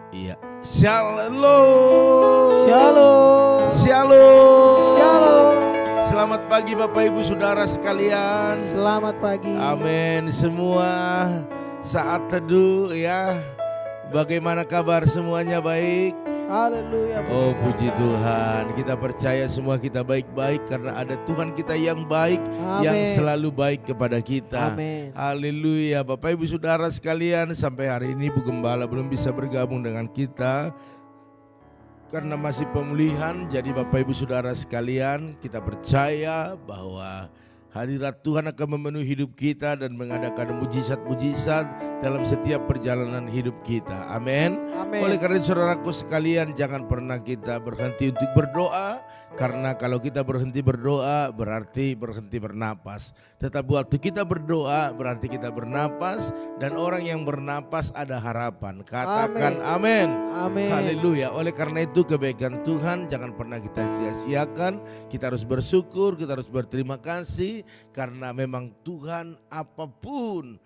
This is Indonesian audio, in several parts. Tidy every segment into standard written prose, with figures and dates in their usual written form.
Iya. Shalom. Shalom. Shalom. Shalom. Selamat pagi Bapak Ibu Saudara sekalian. Selamat pagi. Amin. Semua saat teduh ya. Bagaimana kabar semuanya, baik? Haleluya. Oh puji Tuhan. Kita percaya semua kita baik-baik karena ada Tuhan kita yang baik. Amin. Yang selalu baik kepada kita. Amin. Haleluya. Bapak Ibu Saudara sekalian, sampai hari ini Bu Gembala belum bisa bergabung dengan kita karena masih pemulihan. Jadi Bapak Ibu Saudara sekalian, kita percaya bahwa hadirat Tuhan akan memenuhi hidup kita dan mengadakan mujizat-mujizat dalam setiap perjalanan hidup kita. Amin. Amin. Oleh karena itu saudaraku sekalian, jangan pernah kita berhenti untuk berdoa. Karena kalau kita berhenti berdoa berarti berhenti bernapas. Tetapi waktu kita berdoa berarti kita bernapas. Dan orang yang bernapas ada harapan. Katakan amin. Amin. Haleluya. Oleh karena itu kebaikan Tuhan jangan pernah kita sia-siakan. Kita harus bersyukur, kita harus berterima kasih. Karena memang Tuhan apapun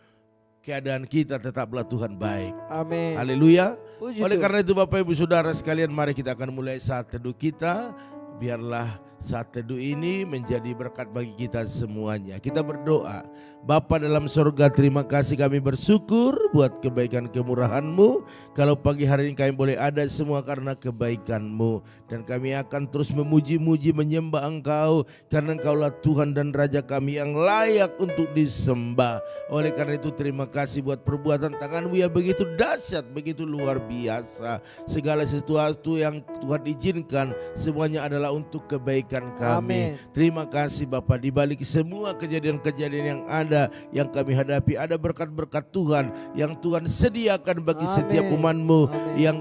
keadaan kita tetaplah Tuhan baik. Amin. Haleluya. Puji Oleh Tuhan. karena itu Bapak Ibu Saudara sekalian, mari kita akan mulai saat teduh kita. Biarlah saat teduh ini menjadi berkat bagi kita semuanya. Kita berdoa. Bapa dalam sorga, terima kasih, kami bersyukur buat kebaikan kemurahan-Mu. Kalau pagi hari ini kami boleh ada semua karena kebaikan-Mu. Dan kami akan terus memuji-muji, menyembah Engkau. Karena Engkaulah Tuhan dan Raja kami yang layak untuk disembah. Oleh karena itu terima kasih buat perbuatan tangan-Mu yang begitu dahsyat, begitu luar biasa. Segala sesuatu yang Tuhan izinkan semuanya adalah untuk kebaikan kami. Amin. Terima kasih Bapak, di balik semua kejadian-kejadian yang ada, yang kami hadapi, ada berkat-berkat Tuhan yang Tuhan sediakan bagi Amin. setiap umat-Mu. Amin. Yang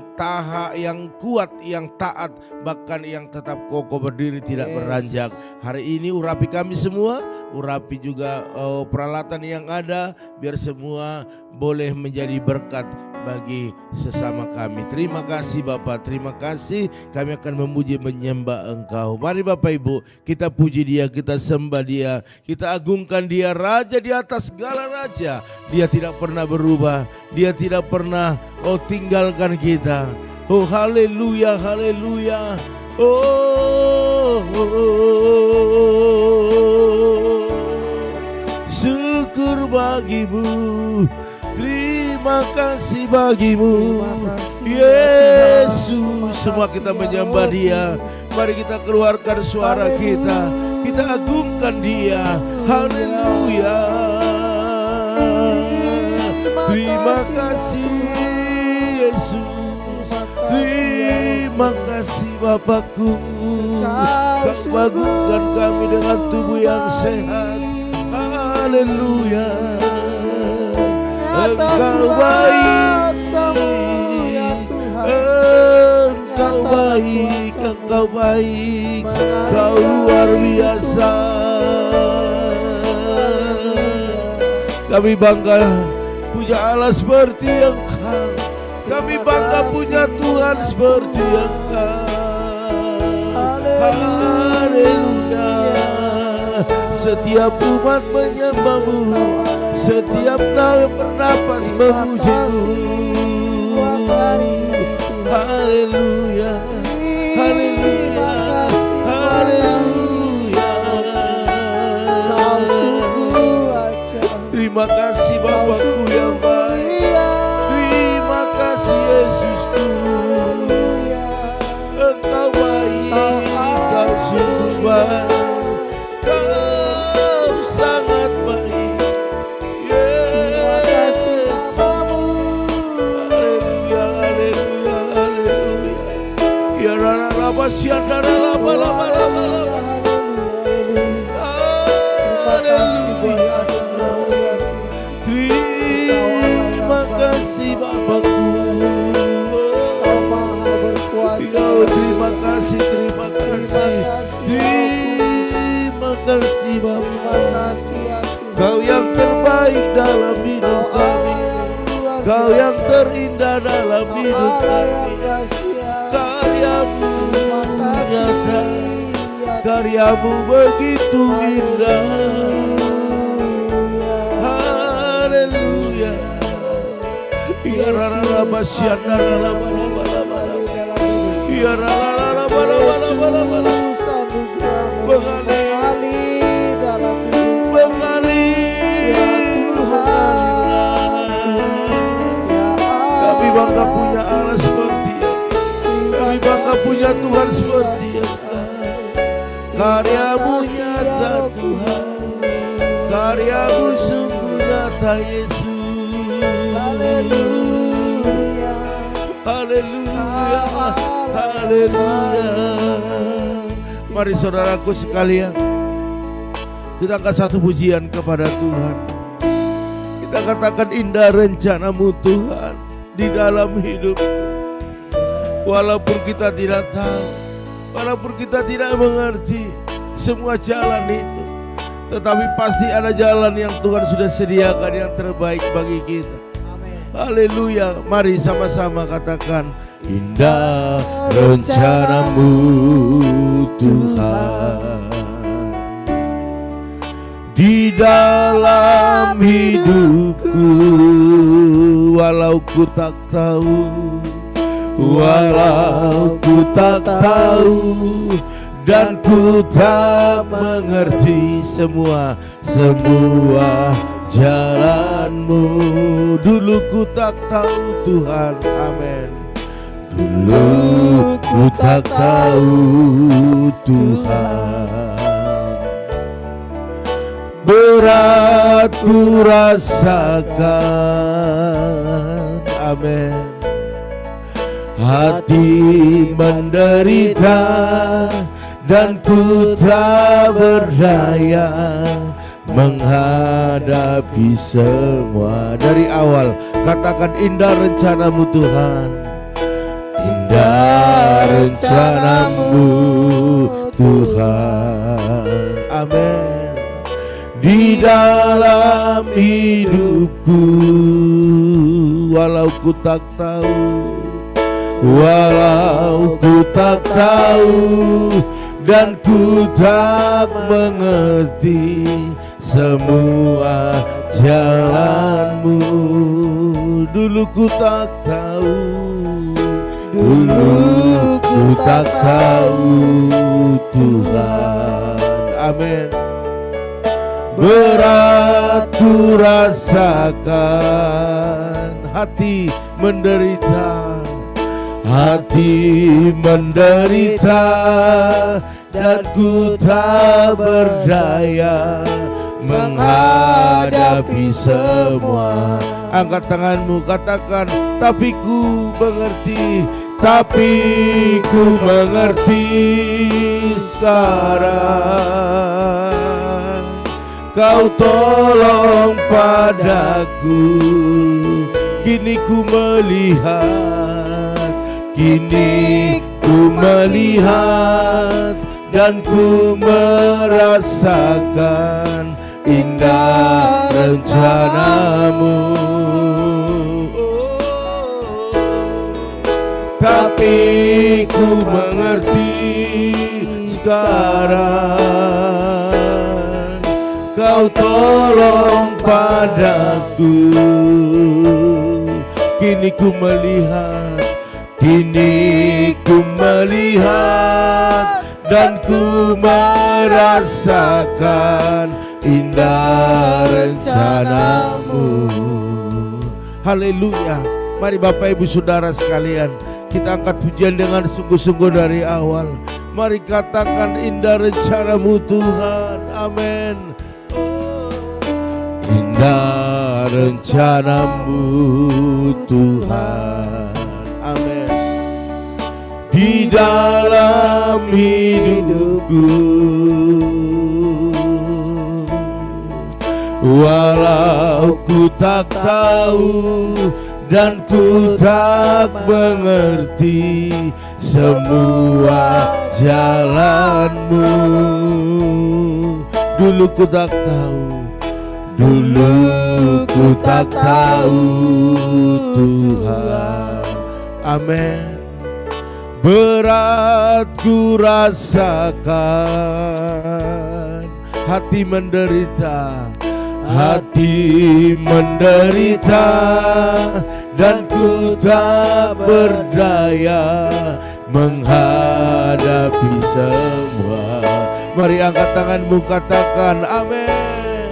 yang kuat, yang taat, bahkan yang tetap kokoh berdiri tidak Yes. beranjak. Hari ini urapi kami semua, urapi juga peralatan yang ada, biar semua boleh menjadi berkat bagi sesama kami. Terima kasih Bapak, terima kasih. Kami akan memuji menyembah Engkau. Mari Bapak Ibu, kita puji Dia, kita sembah Dia, kita agungkan Dia, Raja di atas segala raja. Dia tidak pernah berubah, Dia tidak pernah tinggalkan kita. Oh haleluya, haleluya. Syukur bagimu, terima kasih bagimu, Yesus. Semua kita menyembah Dia. Mari kita keluarkan suara kita, kita agungkan Dia. Haleluya. Terima kasih Yesus, terima kasih Bapakku. Kau bangunkan kami dengan tubuh yang sehat. Haleluya. Engkau baik, Engkau baik, Engkau baik, Kau luar biasa. Kami bangga punya Allah seperti Engkau. Kami bangga punya Tuhan seperti Engkau. Haleluya. Setiap umat menyembah-Mu, setiap bernapas memuji-Mu. Haleluya, haleluya, haleluya. Terima kasih Bapakku yang baik. Terima kasih Yesusku. Engkau baik, Engkau sungguh baik. Terima kasih Bapakku. Terima kasih, terima kasih, terima kasih Bapak. Kau yang terbaik dalam hidup kami, Kau yang terindah dalam hidup kami. Karya-Mu nyata, Karya-Mu begitu indah. Haleluya. Ya rara basyana rara bala. Ya rara bala. Mengalir dalam hidup. Ya Tuhan. Kami bangga punya Allah seperti Dia. Kami bangga punya Tuhan seperti Dia. Karya-Mu nyata Tuhan. Karya-Mu sungguh nyata Yesus. Haleluya. Haleluya. Haleluya. Mari saudaraku sekalian, kita angkat satu pujian kepada Tuhan. Kita katakan indah rencana-Mu Tuhan di dalam hidup. Walaupun kita tidak tahu, walaupun kita tidak mengerti semua jalan itu, tetapi pasti ada jalan yang Tuhan sudah sediakan yang terbaik bagi kita. Haleluya. Mari sama-sama katakan, indah rencana-Mu Tuhan di dalam hidupku. Walau ku tak tahu, walau ku tak tahu, dan ku tak mengerti semua jalan-Mu. Dulu ku tak tahu Tuhan, amin. Dulu ku tak tahu Tuhan, berat ku rasakan, amin. Hati menderita dan ku tak berdaya menghadapi semua. Dari awal katakan indah rencana-Mu Tuhan. Indah rencana-Mu Tuhan, amin. Di dalam hidupku, walau ku tak tahu, walau ku tak tahu, dan ku tak mengerti semua jalan-Mu. Dulu ku tak tahu, dulu ku tak tahu Tuhan, amin. Berat ku rasakan, hati menderita, dan ku tak berdaya menghadapi semua. Angkat tanganmu, katakan, tapi ku mengerti sekarang. Kau tolong padaku, kini ku melihat, dan ku merasakan indah rencana-Mu. Tapi ku mengerti sekarang, Kau tolong padaku, kini ku melihat, dan ku merasakan indah rencana-Mu. Haleluya. Mari Bapak Ibu Saudara sekalian, kita angkat pujian dengan sungguh-sungguh dari awal. Mari katakan indah rencana-Mu Tuhan, amin. Indah rencana-Mu Tuhan, amin. Di dalam hidupku, walau ku tak tahu dan ku tak mengerti semua jalan-Mu. Dulu ku tak tahu Tuhan, amin. Berat ku rasakan, hati menderita, dan ku tak berdaya menghadapi semua. Mari angkat tanganmu, katakan amin.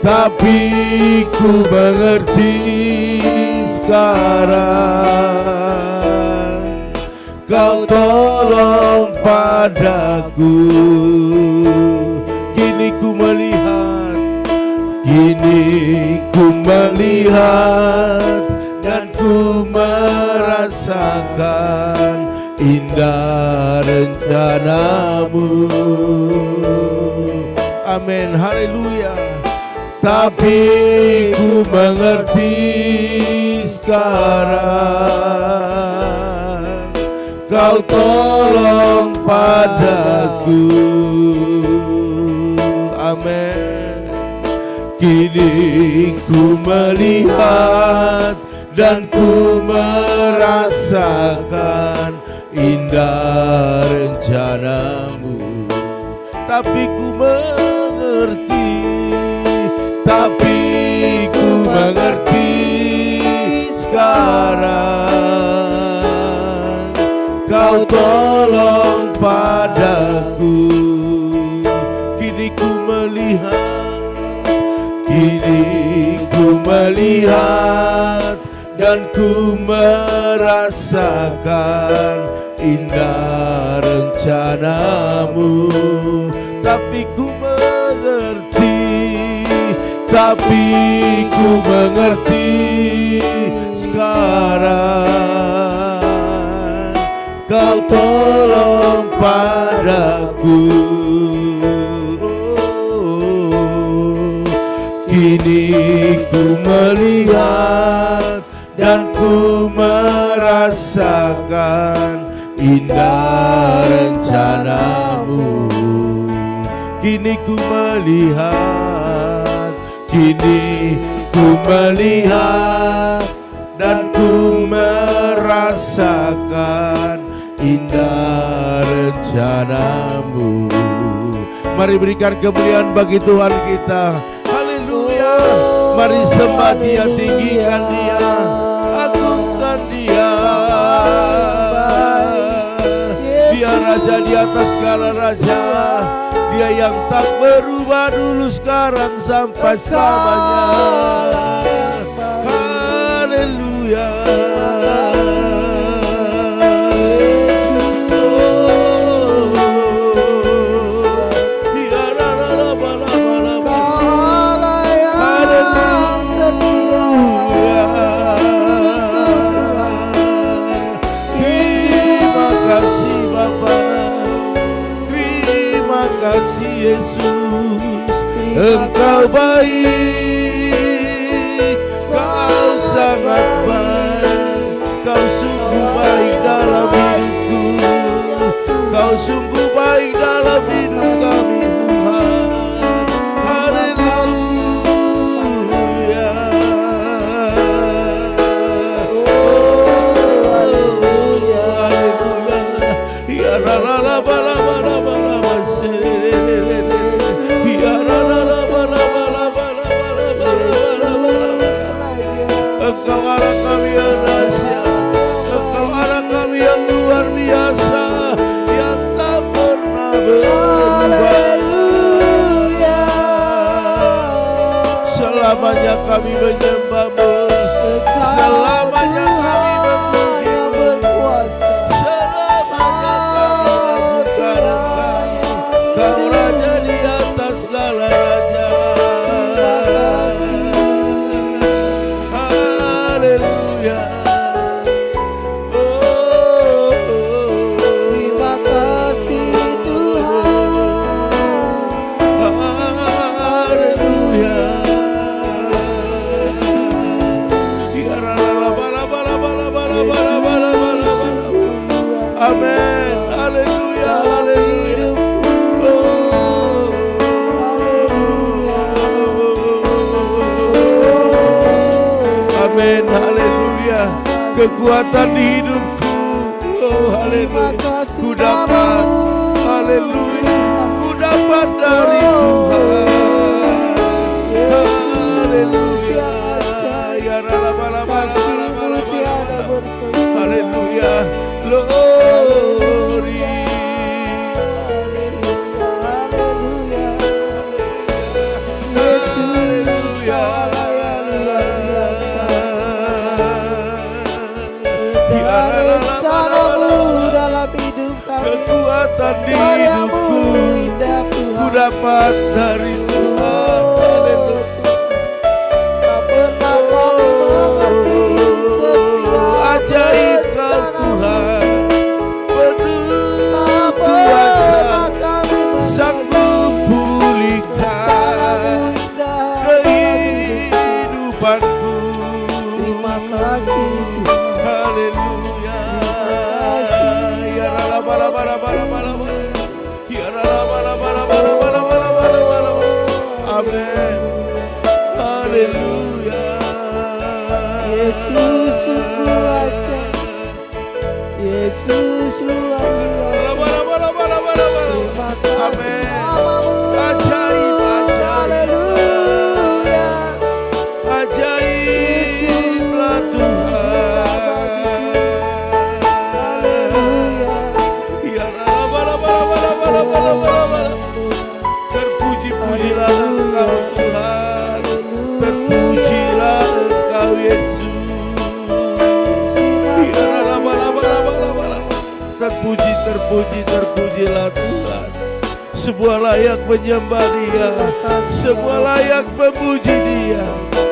Tapi ku mengerti sekarang, Kau tolong padaku. Kini ku melihat dan ku merasakan indah rencanamu. Amin, haleluya. Tapi ku mengerti sekarang, Kau tolong padaku. Amin. Kini ku melihat dan ku merasakan indah rencanamu. Tapi ku mengerti sekarang, Kau tolong padaku. Kini ku melihat dan ku merasakan indah rencanamu. Tapi ku mengerti sekarang, Kau tolong padaku. Kini ku melihat dan ku merasakan indah rencanamu. Kini ku melihat dan ku merasakan indah rencanamu. Mari berikan kemuliaan bagi Tuhan kita. Haleluya. Mari sembah Dia, tinggikan Dia, agungkan Dia. Dia Raja di atas segala raja, Dia yang tak berubah dulu, sekarang, sampai selamanya. Haleluya. Yesus, Engkau baik, Kau sangat baik, Kau sungguh baik dalam hidupku, Kau sungguh baik dalam hidup kami, Tuhan. Haleluya. Haleluya. Ya la la la la la la la. Engkau Allah kami yang dahsyat, Engkau Allah kami yang luar biasa, yang tak pernah berubah. Selamanya kami menyembah-Mu, selamanya kami memuji-Mu, selamanya kami mengagungkan Engkau, Kau Raja di atas segala raja. Haleluya. Terima kasih Tuhan. Haleluya. Amin. Haleluya. Haleluya. Amin. Haleluya. Kekuatan di hidupku. Oh, haleluya. Ku dapat. Haleluya. Ku dapat dari Tuhan. Haleluya. Ya rala bala bala bala. glory. Rencanamu dalam hidup kami, Kekuatan di karyamu hidupku indah ku Tuhan. dapat dari Tuhan. Tak pernah kami mengerti setiap Ajaib kau Tuhan, penuh kuasa, sanggup pulihkan kehidupanku. Terima kasih Tuhan. Haleluya. Ya la ba la ba la ba la ba la ba. Ya la ba la ba la ba la ba la ba la ba la ba la. Amin. Haleluya. Yesus sungguh ajaib, Yesus luar biasa. Terima kasih Amin. namamu. Ajaib, ajaib. Haleluya. Ajaiblah Tuhan. Haleluya. Ya la. Terpuji-pujilah Engkau Tuhan, terpujilah Engkau Yesus. Ya la. Terpujilah Tuhan. Semua layak menyembah Dia, semua layak memuji Dia,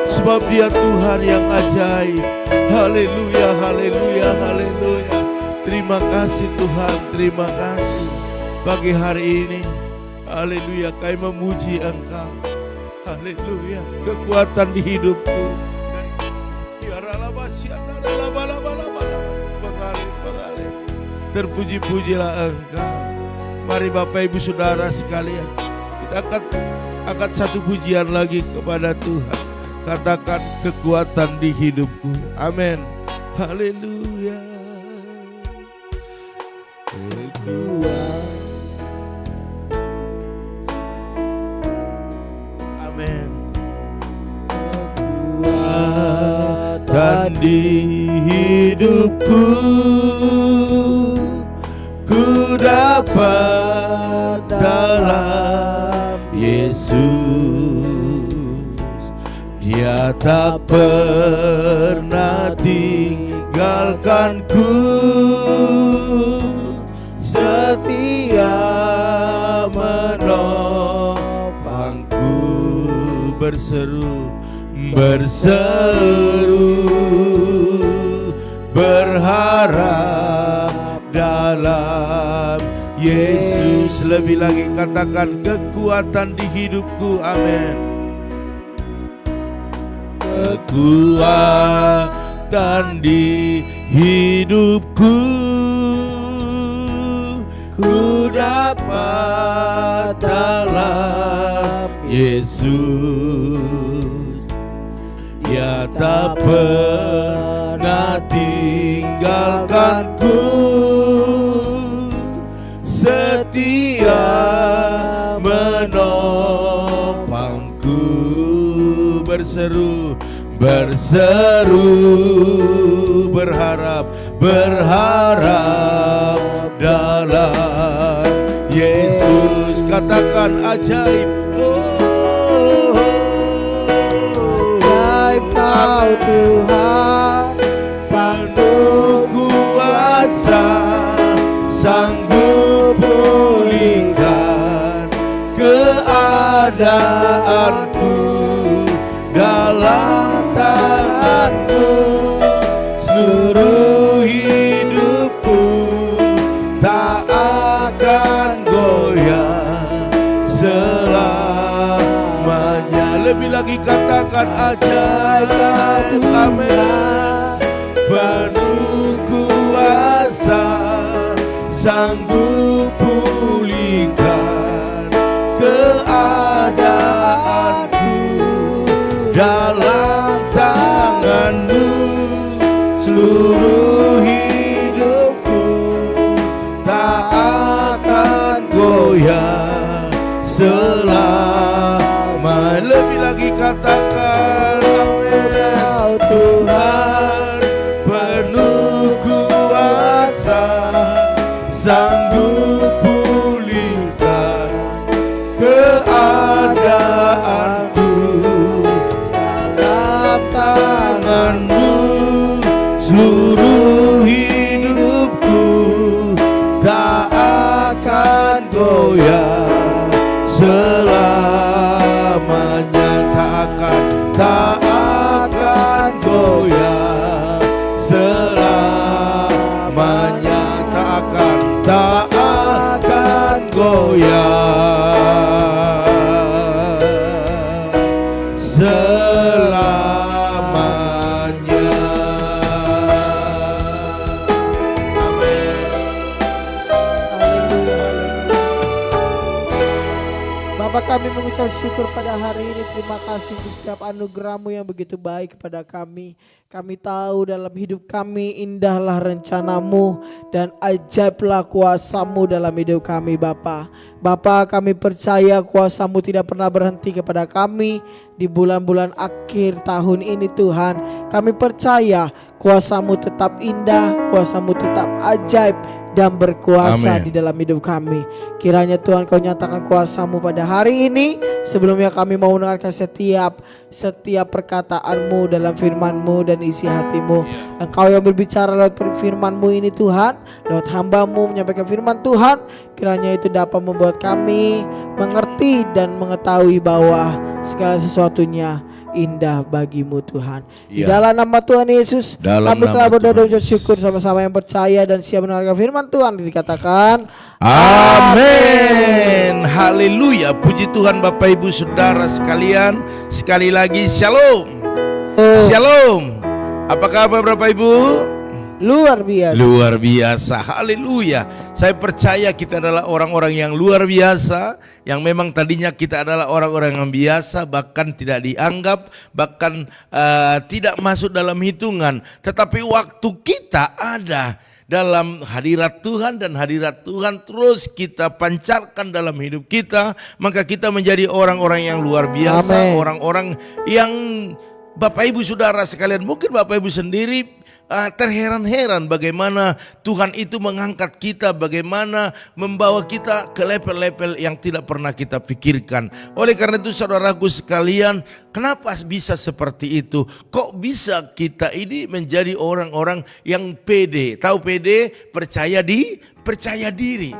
sebab Dia Tuhan yang ajaib. Haleluya, haleluya, haleluya. Terima kasih Tuhan, terima kasih pagi hari ini. Haleluya, kami memuji Engkau. Haleluya, kekuatan di hidupku. Terpuji-pujilah Engkau. Mari Bapak Ibu Saudara sekalian, kita akan angkat satu pujian lagi kepada Tuhan. Katakan kekuatan di hidupku. Amin. Haleluya. Amin. Kekuatan di hidupku ku dapat dalam Yesus. Dia tak pernah tinggalkanku, setia menopangku. Berseru, berseru, berharap dalam Yesus. Lebih lagi katakan kekuatan di hidupku. Amin. Kekuatan di hidupku ku dapat dalam Yesus. Dia tak pernah tinggalkanku, setia menopangku. Berseru, berseru, berharap, berharap dalam Yesus. Katakan ajaib. Ajaib Kau Tuhan, Sanggup kuasa, sanggup pulihkan keadaanku. Dalam tangan-Mu seluruh hidupku tak akan goyah selamanya. Lebih lagi katakan ajaib. Amin. Penuh kuasa, sanggup pulihkan keadaanku. Dalam tangan-Mu seluruh hidupku tak akan goyah selama. Lebih lagi katakan Tuhan, penuh kuasa, denganmu seluruh hidupku tak akan goyah selamanya, tak akan goyah selamanya, tak akan goyah selamanya. Amin. Bapa, kami mengucap syukur pada hari ini. Terima kasih untuk setiap anugerah-Mu yang begitu baik kepada kami. Kami tahu dalam hidup kami indahlah rencana-Mu dan ajaiblah kuasa-Mu dalam hidup kami, Bapa. Bapa, kami percaya kuasa-Mu tidak pernah berhenti kepada kami di bulan-bulan akhir tahun ini, Tuhan. Kami percaya kuasa-Mu tetap indah, kuasa-Mu tetap ajaib dan berkuasa Amen. di dalam hidup kami. Kiranya Tuhan Kau nyatakan kuasa-Mu pada hari ini. Sebelumnya kami mau mendengarkan setiap perkataan-Mu dalam firman-Mu dan isi hati-Mu. Engkau yang berbicara lewat firman-Mu ini, Tuhan, lewat hamba-Mu menyampaikan firman Tuhan, kiranya itu dapat membuat kami mengerti dan mengetahui bahwa segala sesuatunya indah bagimu, Tuhan. Di dalam nama Tuhan Yesus Dalam kami nama telah berdoa dan Tuhan ucap syukur sama-sama yang percaya dan siap mendengarkan firman Tuhan. Dikatakan Amin. Haleluya. Puji Tuhan Bapak Ibu Saudara sekalian. Sekali lagi shalom. Shalom. Apa kabar Bapak Ibu? Luar biasa. Luar biasa. Haleluya. Saya percaya kita adalah orang-orang yang luar biasa, yang memang tadinya kita adalah orang-orang yang biasa, bahkan tidak dianggap, bahkan tidak masuk dalam hitungan. Tetapi waktu kita ada dalam hadirat Tuhan dan hadirat Tuhan terus kita pancarkan dalam hidup kita, maka kita menjadi orang-orang yang luar biasa. Amen. Orang-orang yang Bapak Ibu Saudara sekalian, mungkin Bapak Ibu sendiri terheran-heran bagaimana Tuhan itu mengangkat kita, bagaimana membawa kita ke level-level yang tidak pernah kita pikirkan. Oleh karena itu saudaraku sekalian, kenapa bisa seperti itu? Kok bisa kita ini menjadi orang-orang yang pede? Tahu pede? Percaya diri.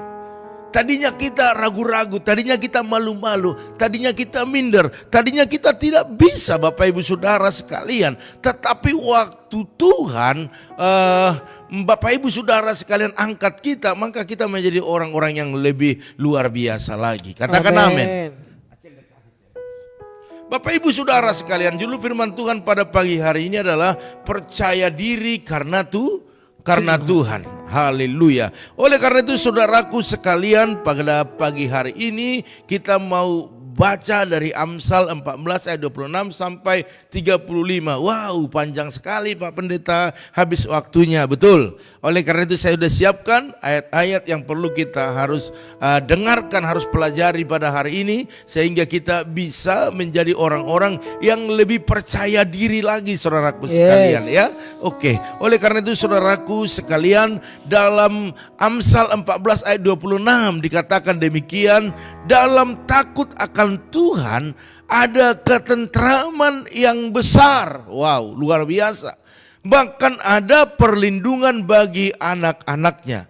Tadinya kita ragu-ragu, tadinya kita malu-malu, tadinya kita minder, tadinya kita tidak bisa Bapak Ibu Saudara sekalian. Tetapi waktu Tuhan Bapak Ibu Saudara sekalian angkat kita, maka kita menjadi orang-orang yang lebih luar biasa lagi. Katakan amin. Bapak Ibu Saudara sekalian, judul firman Tuhan pada pagi hari ini adalah percaya diri karena Tuhan. Haleluya. Oleh karena itu saudaraku sekalian, pada pagi hari ini kita mau baca dari Amsal 14 ayat 26 sampai 35. Wow, panjang sekali Pak Pendeta, habis waktunya, betul. Oleh karena itu saya sudah siapkan ayat-ayat yang perlu kita harus dengarkan, harus pelajari pada hari ini, sehingga kita bisa menjadi orang-orang yang lebih percaya diri lagi saudaraku sekalian, ya. Oke, oleh karena itu saudaraku sekalian, dalam Amsal 14 ayat 26 dikatakan demikian, dalam takut akan Tuhan ada ketentraman yang besar. Wow, luar biasa. Bahkan ada perlindungan bagi anak-anaknya.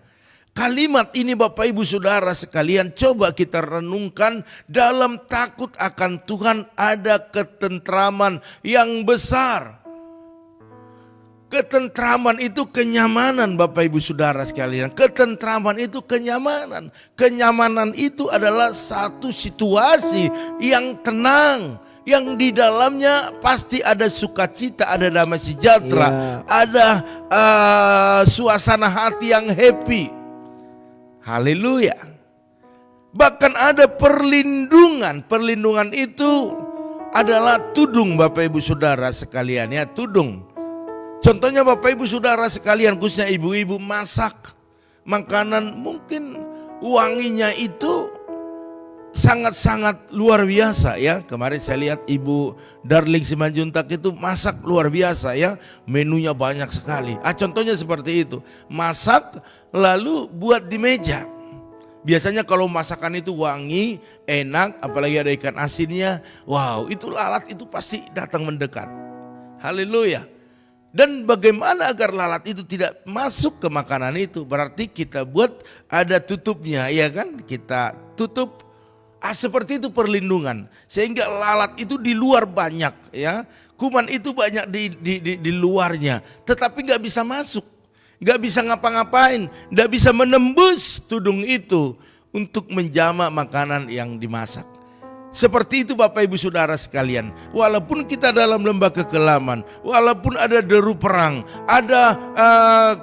Kalimat ini Bapak Ibu Saudara sekalian, coba kita renungkan. Dalam takut akan Tuhan ada ketentraman yang besar. Ketentraman itu kenyamanan Bapak Ibu Saudara sekalian. Ketentraman itu kenyamanan. Kenyamanan itu adalah satu situasi yang tenang, yang di dalamnya pasti ada sukacita, ada damai sejahtera, ada suasana hati yang happy. Haleluya. Bahkan ada perlindungan. Perlindungan itu adalah tudung Bapak Ibu Saudara sekalian, ya, tudung. Contohnya Bapak Ibu Saudara sekalian, khususnya ibu-ibu masak makanan, mungkin wanginya itu sangat-sangat luar biasa, ya. Kemarin saya lihat Ibu Darling Simanjuntak itu masak luar biasa, ya. Menunya banyak sekali. Contohnya seperti itu. Masak lalu buat di meja. Biasanya kalau masakan itu wangi, enak, apalagi ada ikan asinnya, wow, itu lalat itu pasti datang mendekat. Haleluya. Dan bagaimana agar lalat itu tidak masuk ke makanan itu? Berarti kita buat ada tutupnya, ya kan? Kita tutup seperti itu perlindungan. Sehingga lalat itu di luar banyak, ya. Kuman itu banyak di luarnya, tetapi nggak bisa masuk, nggak bisa ngapa-ngapain, nggak bisa menembus tudung itu untuk menjamak makanan yang dimasak. Seperti itu Bapak Ibu Saudara sekalian. Walaupun kita dalam lembah kekelaman, walaupun ada deru perang, ada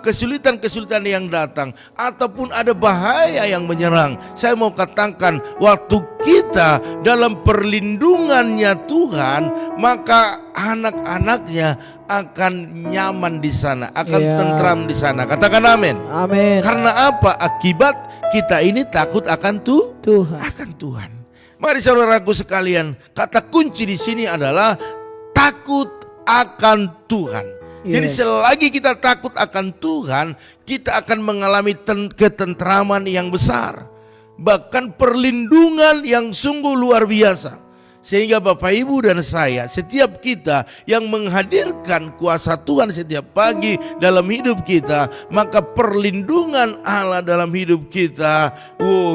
kesulitan-kesulitan yang datang, ataupun ada bahaya yang menyerang, saya mau katakan waktu kita dalam perlindungannya Tuhan, maka anak-anaknya akan nyaman di sana, akan tentram di sana. Katakan amin. Amin. Karena apa? Akibat kita ini takut akan Tuhan. Akan Tuhan. Mari saudaraku sekalian, kata kunci di sini adalah takut akan Tuhan. Jadi selagi kita takut akan Tuhan, kita akan mengalami ketentraman yang besar. Bahkan perlindungan yang sungguh luar biasa. Sehingga Bapak Ibu dan saya, setiap kita yang menghadirkan kuasa Tuhan setiap pagi dalam hidup kita, maka perlindungan Allah dalam hidup kita,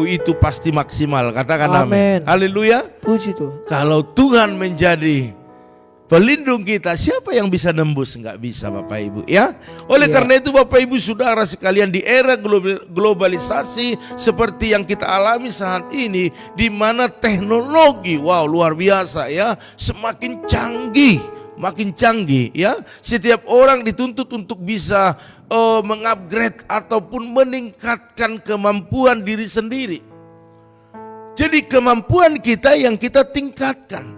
itu pasti maksimal. Katakan amin. Haleluya. Puji Tuhan. Kalau Tuhan menjadi pelindung kita, siapa yang bisa nembus? Enggak bisa Bapak Ibu, ya. Oleh karena itu Bapak Ibu Saudara sekalian, di era globalisasi seperti yang kita alami saat ini, di mana teknologi luar biasa, ya, semakin canggih, makin canggih, ya. Setiap orang dituntut untuk bisa mengupgrade ataupun meningkatkan kemampuan diri sendiri. Jadi kemampuan kita yang kita tingkatkan.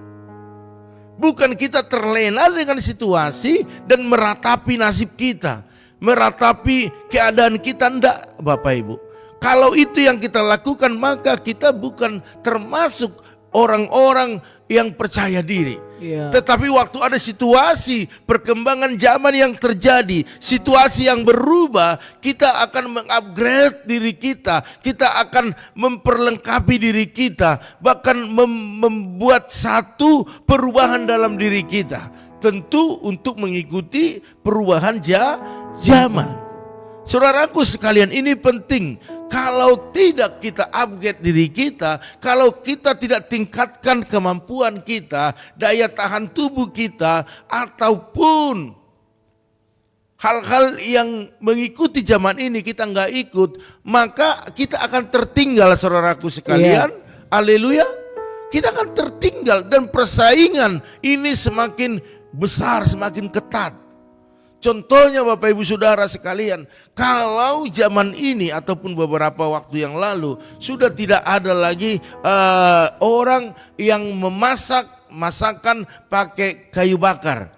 Bukan kita terlena dengan situasi dan meratapi nasib kita, meratapi keadaan kita, enggak Bapak Ibu. Kalau itu yang kita lakukan, maka kita bukan termasuk orang-orang yang percaya diri. Tetapi waktu ada situasi perkembangan zaman yang terjadi, situasi yang berubah, kita akan mengupgrade diri kita, kita akan memperlengkapi diri kita, bahkan membuat satu perubahan dalam diri kita. Tentu untuk mengikuti perubahan zaman. Saudaraku sekalian, ini penting. Kalau tidak kita upgrade diri kita, kalau kita tidak tingkatkan kemampuan kita, daya tahan tubuh kita, ataupun hal-hal yang mengikuti zaman ini kita nggak ikut, maka kita akan tertinggal saudaraku sekalian. Haleluya. Kita akan tertinggal dan persaingan ini semakin besar, semakin ketat. Contohnya Bapak Ibu Saudara sekalian, kalau zaman ini ataupun beberapa waktu yang lalu sudah tidak ada lagi orang yang memasak masakan pakai kayu bakar.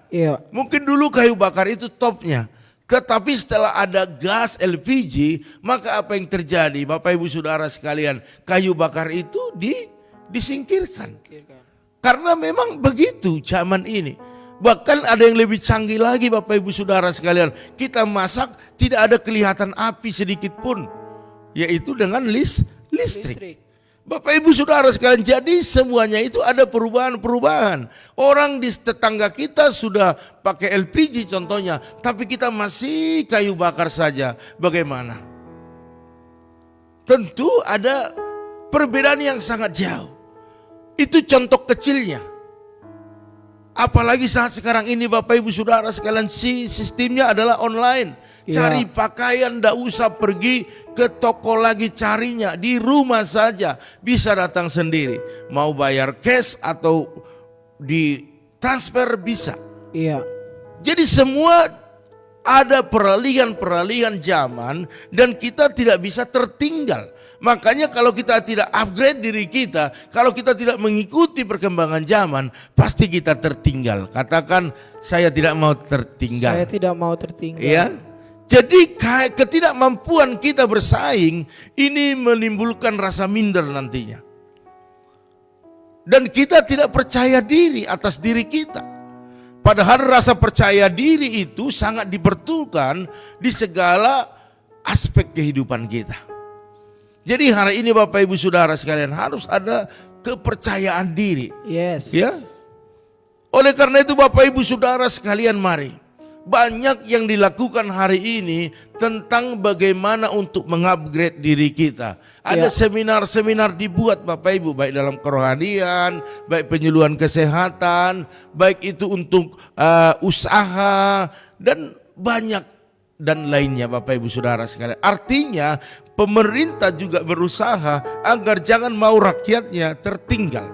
Mungkin dulu kayu bakar itu topnya. Tetapi setelah ada gas LPG, maka apa yang terjadi Bapak Ibu Saudara sekalian, kayu bakar itu disingkirkan. Karena memang begitu zaman ini. Bahkan ada yang lebih canggih lagi Bapak Ibu Saudara sekalian. Kita masak tidak ada kelihatan api sedikit pun, yaitu dengan listrik. Bapak Ibu Saudara sekalian, jadi semuanya itu ada perubahan-perubahan. Orang di tetangga kita sudah pakai LPG contohnya, tapi kita masih kayu bakar saja. Bagaimana? Tentu ada perbedaan yang sangat jauh. Itu contoh kecilnya. Apalagi saat sekarang ini Bapak Ibu Saudara sekalian, sistemnya adalah online. Cari pakaian tidak usah pergi ke toko lagi carinya, di rumah saja bisa datang sendiri. Mau bayar cash atau di transfer bisa. Jadi semua ada peralihan zaman dan kita tidak bisa tertinggal. Makanya kalau kita tidak upgrade diri kita, kalau kita tidak mengikuti perkembangan zaman, pasti kita tertinggal. Katakan, saya tidak mau tertinggal. Saya tidak mau tertinggal. Ya. Jadi ketidakmampuan kita bersaing ini menimbulkan rasa minder nantinya. Dan kita tidak percaya diri atas diri kita. Padahal rasa percaya diri itu sangat diperlukan di segala aspek kehidupan kita. Jadi hari ini Bapak Ibu Saudara sekalian harus ada kepercayaan diri. Ya. Oleh karena itu Bapak Ibu Saudara sekalian, mari Banyak yang dilakukan hari ini tentang bagaimana untuk mengupgrade diri kita. Ada seminar-seminar dibuat Bapak Ibu, baik dalam kerohanian, baik penyuluhan kesehatan, baik itu untuk usaha dan banyak dan lainnya Bapak Ibu Saudara sekalian. Artinya pemerintah juga berusaha agar jangan mau rakyatnya tertinggal.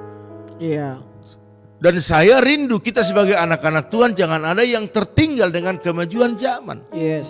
Iya. Dan saya rindu kita sebagai anak-anak Tuhan jangan ada yang tertinggal dengan kemajuan zaman. Yes.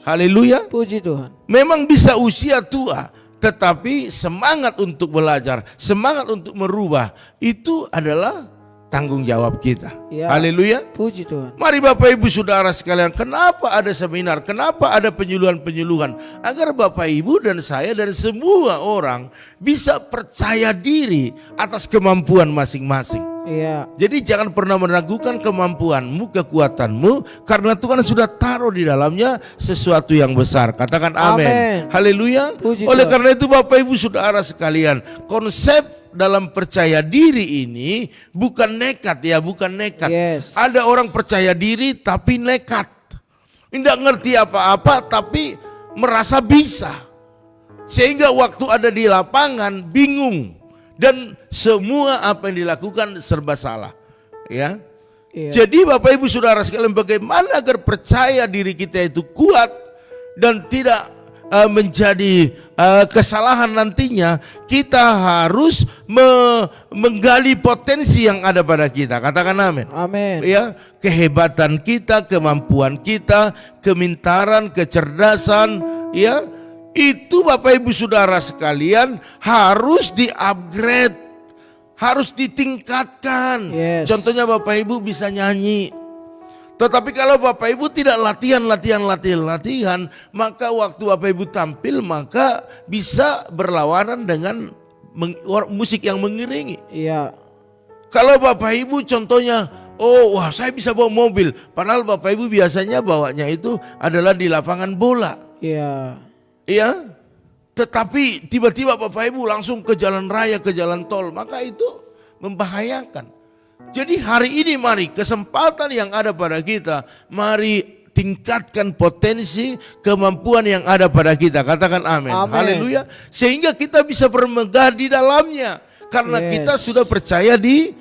Haleluya. Puji Tuhan. Memang bisa usia tua, tetapi semangat untuk belajar, semangat untuk merubah, itu adalah tanggung jawab kita. Ya. Haleluya. Puji Tuhan. Mari Bapak Ibu Saudara sekalian, kenapa ada seminar, kenapa ada penyuluhan-penyuluhan? Agar Bapak Ibu dan saya dan semua orang bisa percaya diri atas kemampuan masing-masing. Iya. Jadi jangan pernah meragukan kemampuanmu, kekuatanmu, karena Tuhan sudah taruh di dalamnya sesuatu yang besar. Katakan amin. Amin. Haleluya. Puji Oleh Tuhan. karena itu Bapak Ibu Saudara sekalian, konsep dalam percaya diri ini bukan nekat ya, bukan nekat. Yes. Ada orang percaya diri tapi nekat. Tidak ngerti apa-apa tapi merasa bisa. Sehingga waktu ada di lapangan bingung. Dan semua apa yang dilakukan serba salah, ya. Iya. Jadi Bapak Ibu Saudara sekalian, bagaimana agar percaya diri kita itu kuat dan tidak menjadi kesalahan nantinya? Kita harus menggali potensi yang ada pada kita. Katakan amin. Amin. Ya, kehebatan kita, kemampuan kita, kemintaran, kecerdasan, ya. Itu Bapak Ibu Saudara sekalian harus di-upgrade, harus ditingkatkan. Yes. Contohnya Bapak Ibu bisa nyanyi. Tetapi kalau Bapak Ibu tidak latihan, maka waktu Bapak Ibu tampil maka bisa berlawanan dengan musik yang mengiringi. Iya. Kalau Bapak Ibu contohnya, wah saya bisa bawa mobil, padahal Bapak Ibu biasanya bawanya itu adalah di lapangan bola. Iya. Iya, tetapi tiba-tiba Bapak Ibu langsung ke jalan raya, ke jalan tol, maka itu membahayakan. Jadi hari ini mari kesempatan yang ada pada kita, mari tingkatkan potensi kemampuan yang ada pada kita. Katakan amin. Haleluya. Sehingga kita bisa bermegah di dalamnya. Karena kita sudah percaya diri.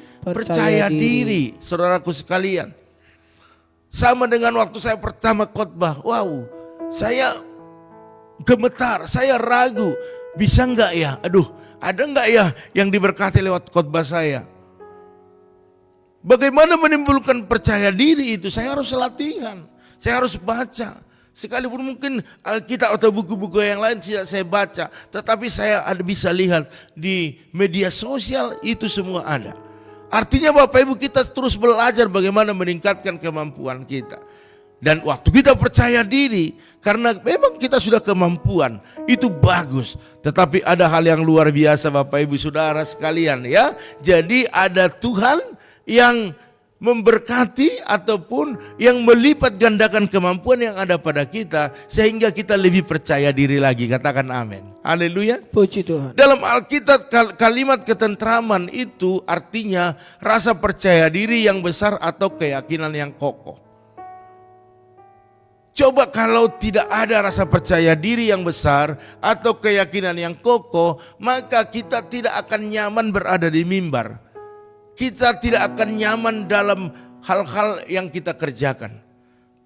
Saudaraku sekalian. Sama dengan waktu saya pertama khotbah. Wow, saya gemetar, saya ragu, bisa enggak ya? Aduh, ada enggak ya yang diberkati lewat khotbah saya? Bagaimana menimbulkan percaya diri itu? Saya harus latihan, saya harus baca. Sekalipun mungkin Alkitab atau buku-buku yang lain tidak saya baca, tetapi saya bisa lihat di media sosial itu semua ada. Artinya Bapak Ibu kita terus belajar bagaimana meningkatkan kemampuan kita. Dan waktu kita percaya diri, karena memang kita sudah kemampuan, itu bagus. Tetapi ada hal yang luar biasa Bapak Ibu Saudara sekalian ya. Jadi ada Tuhan yang memberkati ataupun yang melipat gandakan kemampuan yang ada pada kita. Sehingga kita lebih percaya diri lagi. Katakan amin. Haleluya. Puji Tuhan. Dalam Alkitab kalimat ketentraman itu artinya rasa percaya diri yang besar atau keyakinan yang kokoh. Coba kalau tidak ada rasa percaya diri yang besar atau keyakinan yang kokoh, maka kita tidak akan nyaman berada di mimbar. Kita tidak akan nyaman dalam hal-hal yang kita kerjakan.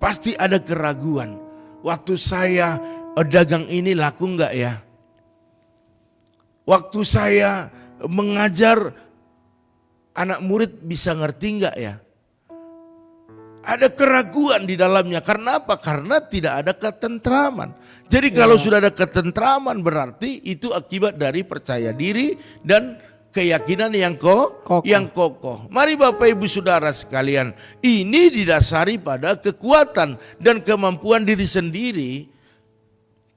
Pasti ada keraguan. Waktu saya dagang ini laku enggak ya? Waktu saya mengajar anak murid bisa ngerti enggak ya? Ada keraguan di dalamnya. Karena apa? Karena tidak ada ketentraman. Jadi kalau sudah ada ketentraman berarti itu akibat dari percaya diri dan keyakinan yang kokoh. Mari Bapak Ibu Saudara sekalian, ini didasari pada kekuatan dan kemampuan diri sendiri.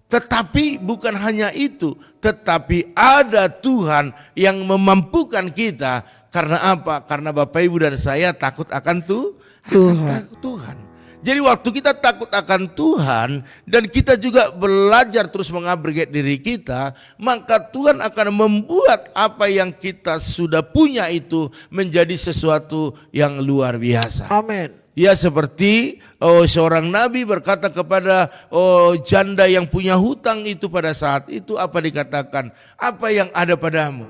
Tetapi bukan hanya itu, tetapi ada Tuhan yang memampukan kita. Karena apa? Karena Bapak Ibu dan saya takut akan Tuhan. Jadi waktu kita takut akan Tuhan dan kita juga belajar terus mengupgrade diri kita, maka Tuhan akan membuat apa yang kita sudah punya itu menjadi sesuatu yang luar biasa. Amin. Ya seperti seorang nabi berkata kepada janda yang punya hutang itu pada saat itu, apa dikatakan? Apa yang ada padamu?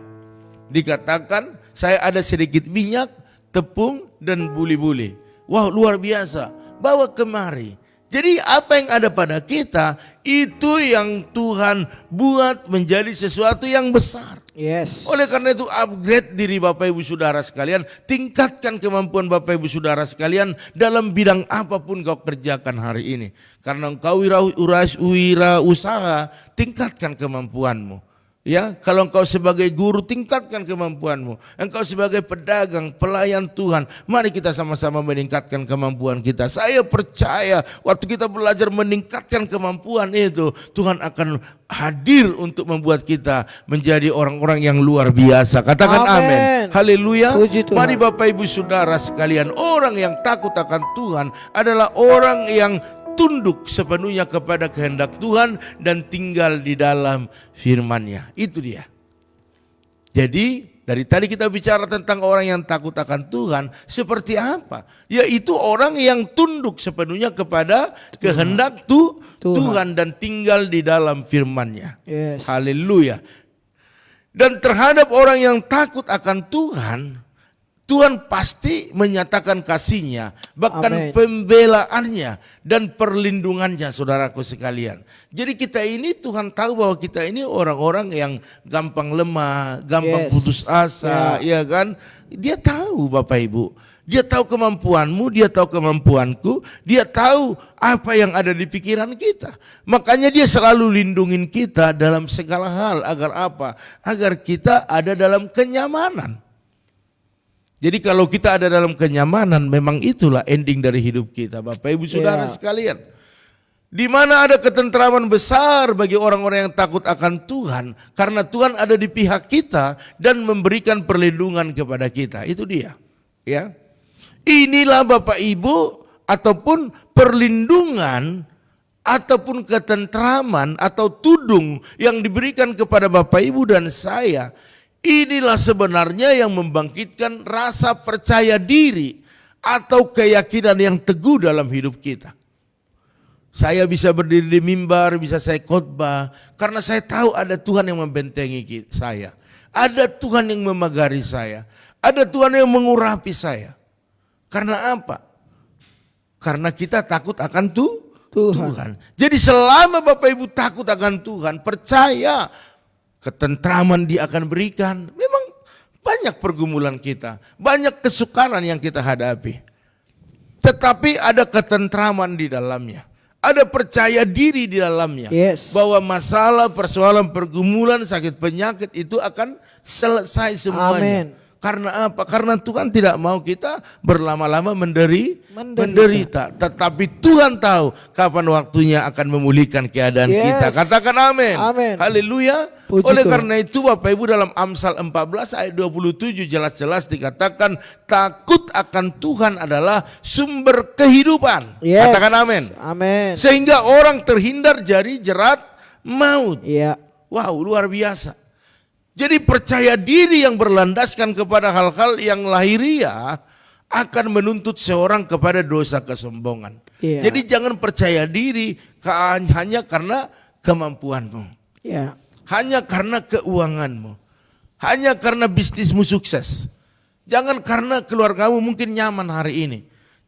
Dikatakan, saya ada sedikit minyak, tepung dan buli-buli. Wah, luar biasa. Bawa kemari. Jadi apa yang ada pada kita itu yang Tuhan buat menjadi sesuatu yang besar. Yes. Oleh karena itu upgrade diri Bapak Ibu Saudara sekalian, tingkatkan kemampuan Bapak Ibu Saudara sekalian dalam bidang apapun kau kerjakan hari ini. Karena engkau wirausaha, tingkatkan kemampuanmu. Ya, kalau engkau sebagai guru tingkatkan kemampuanmu. Engkau sebagai pedagang, pelayan Tuhan, mari kita sama-sama meningkatkan kemampuan kita. Saya percaya waktu kita belajar meningkatkan kemampuan itu, Tuhan akan hadir untuk membuat kita menjadi orang-orang yang luar biasa. Katakan amin. Haleluya. Mari Bapak Ibu Saudara sekalian, orang yang takut akan Tuhan adalah orang yang tunduk sepenuhnya kepada kehendak Tuhan dan tinggal di dalam firman-Nya. Itu dia. Jadi dari tadi kita bicara tentang orang yang takut akan Tuhan seperti apa? Yaitu orang yang tunduk sepenuhnya kepada kehendak Tuhan dan tinggal di dalam firman-Nya. Yes. Haleluya. Dan terhadap orang yang takut akan Tuhan pasti menyatakan kasih-Nya, bahkan pembelaannya dan perlindungannya, saudaraku sekalian. Jadi kita ini, Tuhan tahu bahwa kita ini orang-orang yang gampang lemah, gampang putus asa, ya kan? Dia tahu Bapak Ibu, Dia tahu kemampuanmu, Dia tahu kemampuanku, Dia tahu apa yang ada di pikiran kita. Makanya Dia selalu lindungin kita dalam segala hal. Agar apa? Agar kita ada dalam kenyamanan. Jadi kalau kita ada dalam kenyamanan, memang itulah ending dari hidup kita, Bapak Ibu Saudara sekalian. Di mana ada ketentraman besar bagi orang-orang yang takut akan Tuhan, karena Tuhan ada di pihak kita dan memberikan perlindungan kepada kita. Itu dia. Ya. Inilah Bapak Ibu, ataupun perlindungan ataupun ketentraman atau tudung yang diberikan kepada Bapak Ibu dan saya. Inilah sebenarnya yang membangkitkan rasa percaya diri atau keyakinan yang teguh dalam hidup kita. Saya bisa berdiri di mimbar, bisa saya khotbah karena saya tahu ada Tuhan yang membentengi saya. Ada Tuhan yang memagari saya. Ada Tuhan yang mengurapi saya. Karena apa? Karena kita takut akan Tuhan. Jadi selama Bapak Ibu takut akan Tuhan, percaya ketentraman Dia akan berikan. Memang banyak pergumulan kita, banyak kesukaran yang kita hadapi. Tetapi ada ketentraman di dalamnya. Ada percaya diri di dalamnya. Bahwa masalah, persoalan, pergumulan, sakit, penyakit itu akan selesai semuanya. Amen. Karena apa? Karena Tuhan tidak mau kita berlama-lama menderita. Tetapi Tuhan tahu kapan waktunya akan memulihkan keadaan kita. Katakan amin. Haleluya. Oleh karena itu Bapak Ibu, dalam Amsal 14 ayat 27 jelas-jelas dikatakan takut akan Tuhan adalah sumber kehidupan. Katakan amin. Sehingga orang terhindar dari jerat maut. Wow, luar biasa. Jadi percaya diri yang berlandaskan kepada hal-hal yang lahiriah akan menuntut seorang kepada dosa kesombongan. Jadi jangan percaya diri hanya karena kemampuanmu. Hanya karena keuanganmu. Hanya karena bisnismu sukses. Jangan karena keluargamu mungkin nyaman hari ini.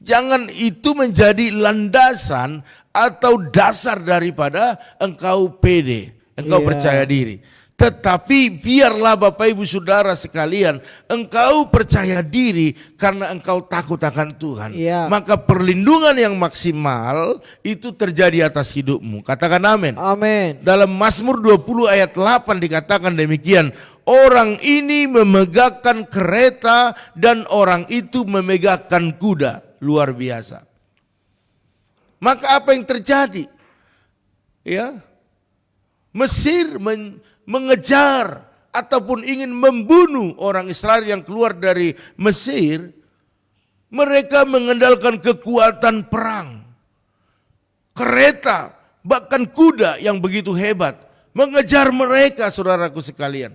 Jangan itu menjadi landasan atau dasar daripada engkau pede, engkau percaya diri. Tetapi biarlah Bapak Ibu Saudara sekalian, engkau percaya diri karena engkau takut akan Tuhan. Maka perlindungan yang maksimal itu terjadi atas hidupmu. Katakan amin. Dalam Mazmur 20 ayat 8 dikatakan demikian. Orang ini memegahkan kereta dan orang itu memegahkan kuda. Luar biasa. Maka apa yang terjadi? Mesir mengejar ataupun ingin membunuh orang Israel yang keluar dari Mesir. Mereka mengandalkan kekuatan perang, kereta, bahkan kuda yang begitu hebat mengejar mereka, saudaraku sekalian.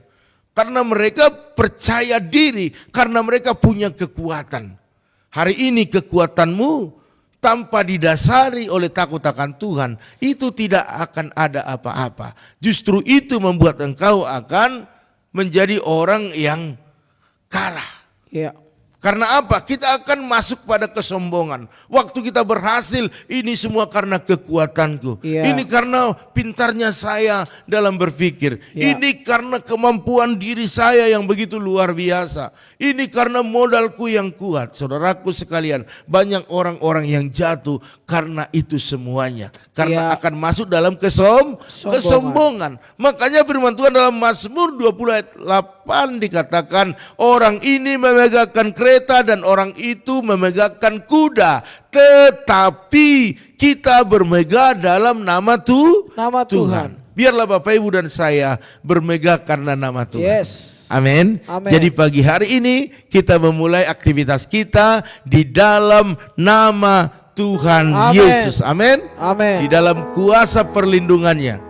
Karena mereka percaya diri, karena mereka punya kekuatan. hari ini kekuatanmu tanpa didasari oleh takut akan Tuhan, itu tidak akan ada apa-apa. Justru itu membuat engkau akan menjadi orang yang kalah. Ya. Karena apa? Kita akan masuk pada kesombongan. Waktu kita berhasil, ini semua karena kekuatanku. Ya. Ini karena pintarnya saya dalam berpikir. Ya. Ini karena kemampuan diri saya yang begitu luar biasa. Ini karena modalku yang kuat. Saudaraku sekalian, banyak orang-orang yang jatuh karena itu semuanya. Karena Ya. akan masuk dalam kesombongan. Makanya firman Tuhan dalam Mazmur 20 ayat 8 dikatakan, orang ini memegahkan kereta dan orang itu memegahkan kuda, tetapi kita bermegah dalam nama Tuhan. Biarlah Bapak Ibu dan saya bermegah karena nama Tuhan. Yes. Amin. Amin. Jadi pagi hari ini kita memulai aktivitas kita di dalam nama Tuhan Amin. Yesus. Amin. Amin. Di dalam kuasa perlindungannya.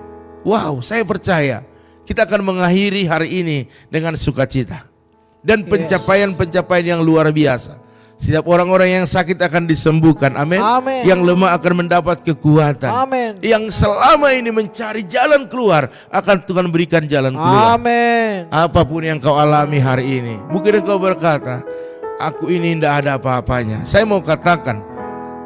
Wow, saya percaya kita akan mengakhiri hari ini dengan sukacita dan pencapaian-pencapaian yang luar biasa. Setiap orang-orang yang sakit akan disembuhkan. Amin. Amin. Yang lemah akan mendapat kekuatan. Amin. Yang selama ini mencari jalan keluar, akan Tuhan berikan jalan keluar. Amin. Apapun yang kau alami hari ini, mungkin engkau berkata, aku ini tidak ada apa-apanya. Saya mau katakan,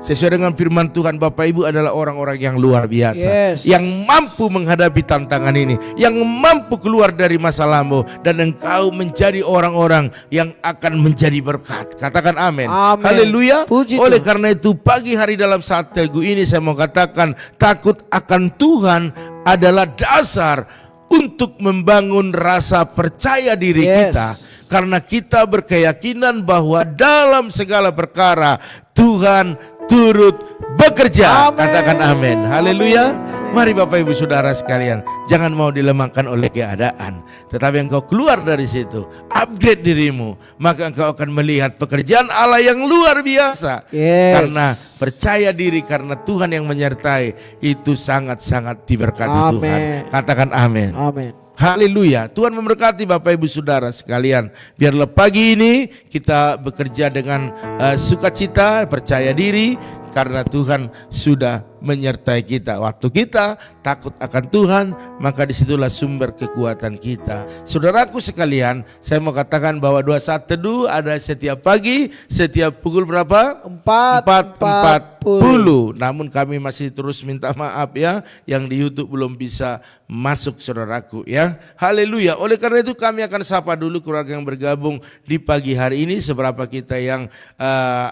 sesuai dengan firman Tuhan, Bapak Ibu adalah orang-orang yang luar biasa. Yes. Yang mampu menghadapi tantangan ini, yang mampu keluar dari masalahmu, dan engkau menjadi orang-orang yang akan menjadi berkat. Katakan amin. Amin. Haleluya. Puji Oleh Tuhan. karena itu pagi hari dalam saat teguh ini saya mau katakan, takut akan Tuhan adalah dasar untuk membangun rasa percaya diri Yes. kita. Karena kita berkeyakinan bahwa dalam segala perkara Tuhan turut bekerja. Amin. Katakan amin. Haleluya. Amin. Mari Bapak Ibu Saudara sekalian, jangan mau dilemahkan oleh keadaan, tetapi engkau keluar dari situ, upgrade dirimu, maka engkau akan melihat pekerjaan Allah yang luar biasa. Yes. Karena percaya diri, karena Tuhan yang menyertai, itu sangat-sangat diberkati Amin. Tuhan. Katakan amin. Amin. Haleluya. Tuhan memberkati Bapak Ibu Saudara sekalian. Biarlah pagi ini kita bekerja dengan sukacita, percaya diri, karena Tuhan sudah menyertai kita. Waktu kita takut akan Tuhan, maka disitulah sumber kekuatan kita. Saudaraku sekalian, saya mau katakan bahwa doa saat teduh ada setiap pagi, setiap pukul berapa? 4.40. Namun kami masih terus minta maaf ya, yang di YouTube belum bisa masuk saudaraku ya. Haleluya. Oleh karena itu kami akan sapa dulu keluarga yang bergabung di pagi hari ini. Seberapa kita yang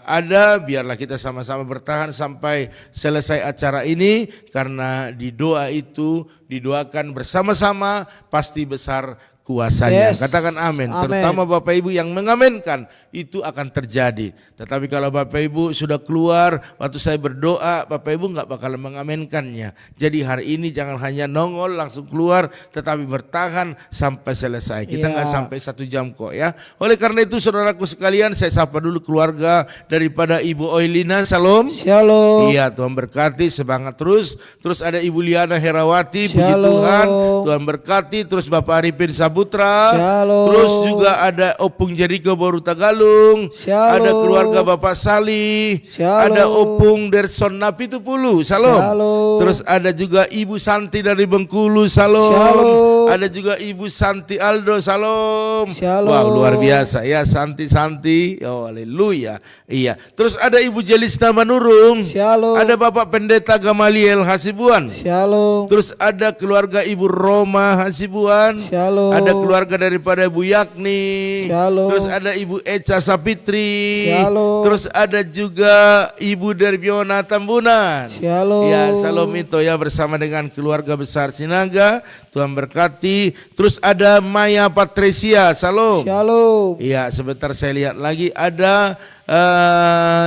ada, biarlah kita sama-sama bertahan sampai selesai acara ini, karena di doa itu didoakan bersama-sama pasti besar kuasanya. Yes. Katakan amin. Amin. Terutama Bapak Ibu yang mengamenkan, itu akan terjadi. Tetapi kalau Bapak Ibu sudah keluar waktu saya berdoa, Bapak Ibu nggak bakal mengamenkannya. Jadi hari ini jangan hanya nongol langsung keluar, tetapi bertahan sampai selesai. Kita nggak sampai 1 jam kok ya. Oleh karena itu saudaraku sekalian, saya sapa dulu keluarga daripada Ibu Oilina. Salam. Shalom. Iya, Tuhan berkati, semangat terus. Terus ada Ibu Liana Herawati, puji Shalom. Tuhan. Tuhan berkati. Terus Bapak Arifin Saputra. Shalom. Terus juga ada Opung Jericho Baru Tagalung. Shalom. Ada keluarga Bapak Sali. Shalom. Ada Opung Derson Napitupulu. Salam. Shalom. Terus ada juga Ibu Santi dari Bengkulu. Salam. Shalom. Ada juga Ibu Santi Aldo. Salam. Shalom. Wow, luar biasa ya, Santi. Oh, haleluya. Iya. Terus ada Ibu Jelista Manurung. Shalom. Ada Bapak Pendeta Gamaliel Hasibuan. Shalom. Terus ada keluarga Ibu Roma Hasibuan. Shalom. Ada keluarga daripada Ibu Yakni. Shalom. Terus ada Ibu Eca Sapitri. Shalom. Terus ada juga Ibu Derbiona Tambunan. Shalom. Ya, Salom itu ya, bersama dengan keluarga besar Sinaga. Tuhan berkati. Terus ada Maya Patricia. Salam. Shalom. Iya, sebentar saya lihat lagi ada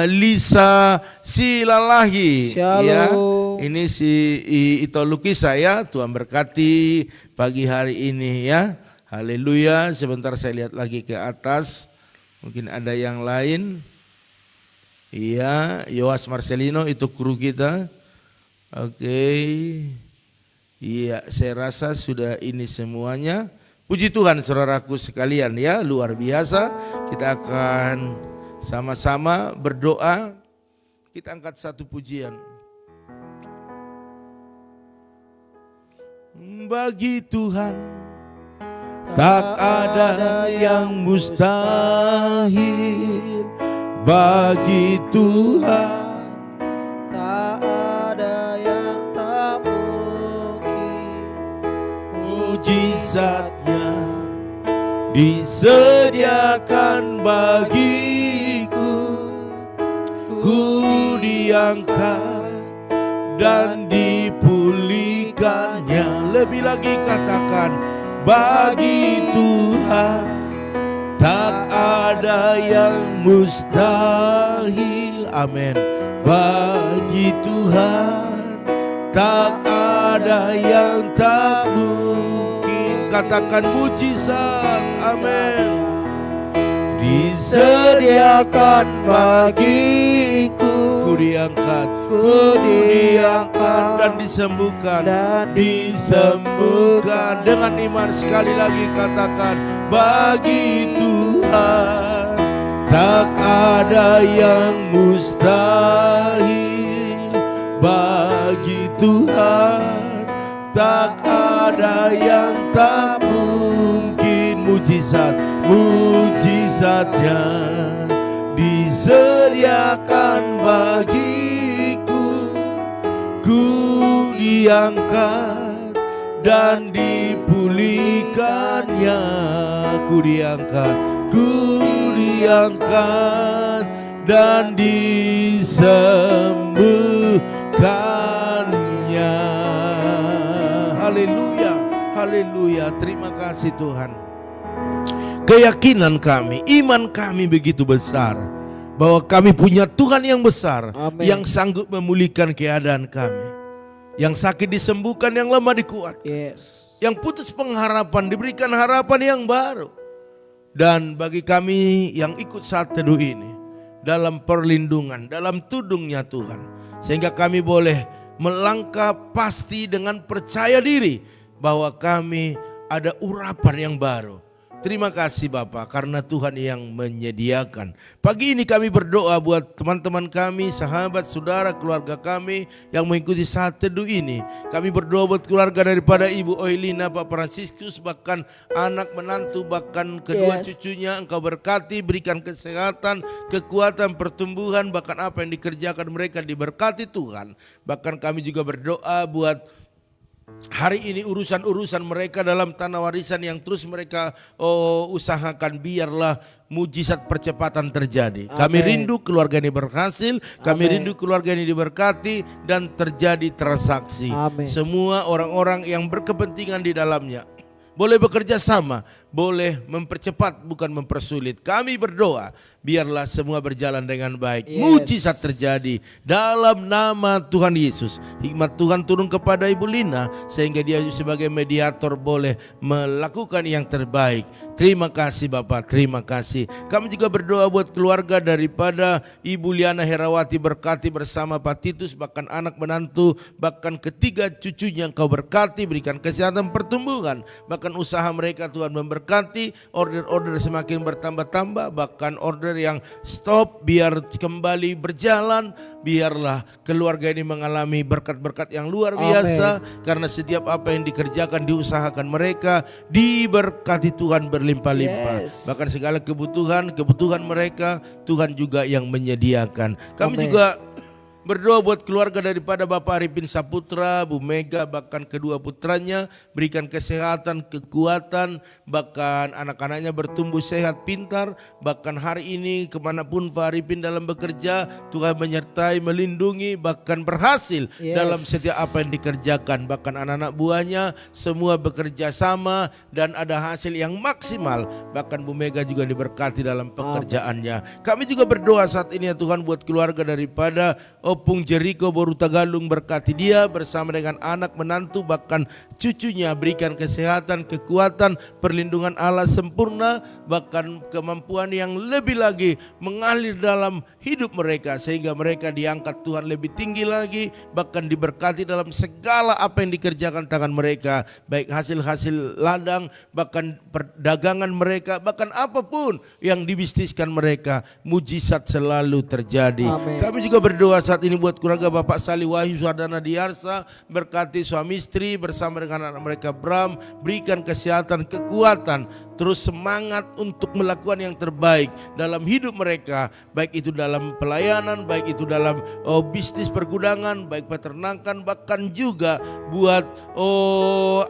Lisa Silalahi. Shalom. Ya, ini si Ito Lukisa ya. Tuhan berkati pagi hari ini ya. Haleluya. Sebentar saya lihat lagi ke atas. Mungkin ada yang lain. Iya, Yoas Marcelino itu kru kita. Oke. Iya, saya rasa sudah ini semuanya. Puji Tuhan saudaraku sekalian ya, luar biasa. Kita akan Sama-sama berdoa, kita angkat satu pujian. Bagi Tuhan tak ada yang mustahil. Bagi Tuhan tak ada yang tak mungkin. Mujizatnya disediakan bagiku. Ku diangkat dan dipulihkannya. Lebih lagi katakan, bagi Tuhan tak ada yang mustahil. Amin. Bagi Tuhan tak ada yang tak mungkin. Katakan mujizat. Amin. Disediakan bagiku. Ku diangkat dan disembuhkan. Disembuhkan. Dengan iman sekali lagi katakan, bagi Tuhan tak ada yang mustahil. Bagi Tuhan tak ada yang tak mungkin. Mujizatnya disediakan bagiku. Ku diangkat dan dipulihkannya. Ku diangkat dan disembuhkannya. Haleluya, haleluya. Terima kasih Tuhan. Keyakinan kami, iman kami begitu besar bahwa kami punya Tuhan yang besar. Amen. Yang sanggup memulihkan keadaan kami. Yang sakit disembuhkan, yang lemah dikuatkan. Yes. Yang putus pengharapan diberikan harapan yang baru. Dan bagi kami yang ikut saat teduh ini, dalam perlindungan, dalam tudungnya Tuhan, sehingga kami boleh melangkah pasti dengan percaya diri bahwa kami ada urapan yang baru. Terima kasih Bapak karena Tuhan yang menyediakan. Pagi ini kami berdoa buat teman-teman kami, sahabat, saudara, keluarga kami yang mengikuti saat teduh ini. Kami berdoa buat keluarga daripada Ibu Oilina, Pak Fransiskus, bahkan anak menantu, bahkan kedua cucunya. Engkau berkati, berikan kesehatan, kekuatan, pertumbuhan, bahkan apa yang dikerjakan mereka diberkati Tuhan. Bahkan kami juga berdoa buat hari ini urusan-urusan mereka dalam tanah warisan yang terus mereka usahakan, biarlah mujizat percepatan terjadi. Amen. Kami rindu keluarga ini berhasil, kami rindu keluarga ini diberkati dan terjadi transaksi. Amen. Semua orang-orang yang berkepentingan di dalamnya boleh bekerja sama, boleh mempercepat bukan mempersulit. Kami berdoa biarlah semua berjalan dengan baik. Mujizat terjadi dalam nama Tuhan Yesus. Hikmat Tuhan turun kepada Ibu Lina sehingga dia sebagai mediator boleh melakukan yang terbaik. Terima kasih Bapak, terima kasih. Kami juga berdoa buat keluarga daripada Ibu Liana Herawati, berkati bersama Pak Titus, bahkan anak menantu, bahkan ketiga cucunya Engkau berkati, berikan kesehatan, pertumbuhan, bahkan usaha mereka Tuhan memberkati, order-order semakin bertambah-tambah, bahkan order yang stop biar kembali berjalan. Biarlah keluarga ini mengalami berkat-berkat yang luar biasa. Amen. Karena setiap apa yang dikerjakan, diusahakan mereka diberkati Tuhan berlimpah-limpah. Bahkan segala kebutuhan mereka Tuhan juga yang menyediakan. Kami juga berdoa buat keluarga daripada Bapak Arifin Saputra, Bu Mega, bahkan kedua putranya, berikan kesehatan, kekuatan, bahkan anak-anaknya bertumbuh sehat, pintar. Bahkan hari ini kemanapun Pak Arifin dalam bekerja, Tuhan menyertai, melindungi, bahkan berhasil dalam setiap apa yang dikerjakan. Bahkan anak-anak buahnya semua bekerja sama dan ada hasil yang maksimal. Bahkan Bu Mega juga diberkati dalam pekerjaannya. Kami juga berdoa saat ini ya Tuhan buat keluarga daripada Opung Jericho Boru Tagalung, berkati dia bersama dengan anak, menantu, bahkan cucunya. Berikan kesehatan, kekuatan, perlindungan Allah sempurna, bahkan kemampuan yang lebih lagi mengalir dalam hidup mereka, sehingga mereka diangkat Tuhan lebih tinggi lagi, bahkan diberkati dalam segala apa yang dikerjakan tangan mereka, baik hasil-hasil ladang, bahkan perdagangan mereka, bahkan apapun yang dibisniskan mereka, mujizat selalu terjadi. Amin. Kami juga berdoa saat ini buat keluarga Bapak Salih Wahyu Swadana Diarsa, berkati suami istri bersama dengan anak mereka Bram, berikan kesehatan, kekuatan, terus semangat untuk melakukan yang terbaik dalam hidup mereka, baik itu dalam pelayanan, baik itu dalam bisnis pergudangan, baik peternakan, bahkan juga buat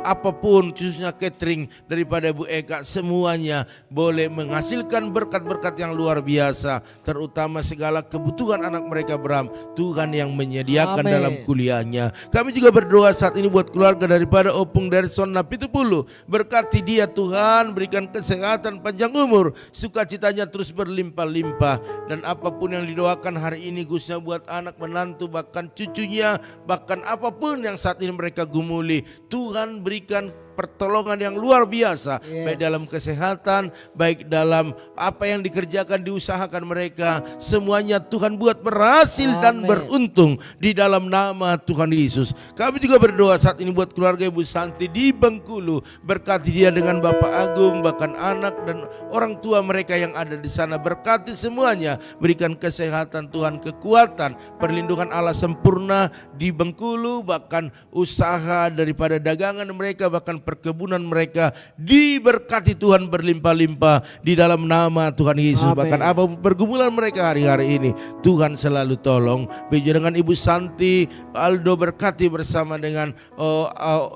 apapun, khususnya catering daripada Bu Eka, semuanya boleh menghasilkan berkat-berkat yang luar biasa, terutama segala kebutuhan anak mereka Bram, Tuhan yang menyediakan Amin. dalam kuliahnya. Kami juga berdoa saat ini buat keluarga daripada Opung Derson Napitupulu, berkati dia Tuhan, berikan kesehatan, panjang umur, sukacitanya terus berlimpah-limpah, dan apapun yang didoakan hari ini khususnya buat anak, menantu, bahkan cucunya, bahkan apapun yang saat ini mereka gumuli, Tuhan berikan pertolongan yang luar biasa, baik dalam kesehatan, baik dalam apa yang dikerjakan, diusahakan mereka, semuanya Tuhan buat berhasil dan beruntung di dalam nama Tuhan Yesus. Kami juga berdoa saat ini buat keluarga Ibu Santi di Bengkulu, berkati dia dengan Bapak Agung, bahkan anak dan orang tua mereka yang ada di sana, berkati semuanya, berikan kesehatan Tuhan, kekuatan, perlindungan Allah sempurna di Bengkulu, bahkan usaha daripada dagangan mereka, bahkan perkebunan mereka diberkati Tuhan berlimpah-limpah di dalam nama Tuhan Yesus. Amin. Bahkan apa pergumulan mereka hari-hari ini, Tuhan selalu tolong. Begitu dengan Ibu Santi, Aldo berkati bersama dengan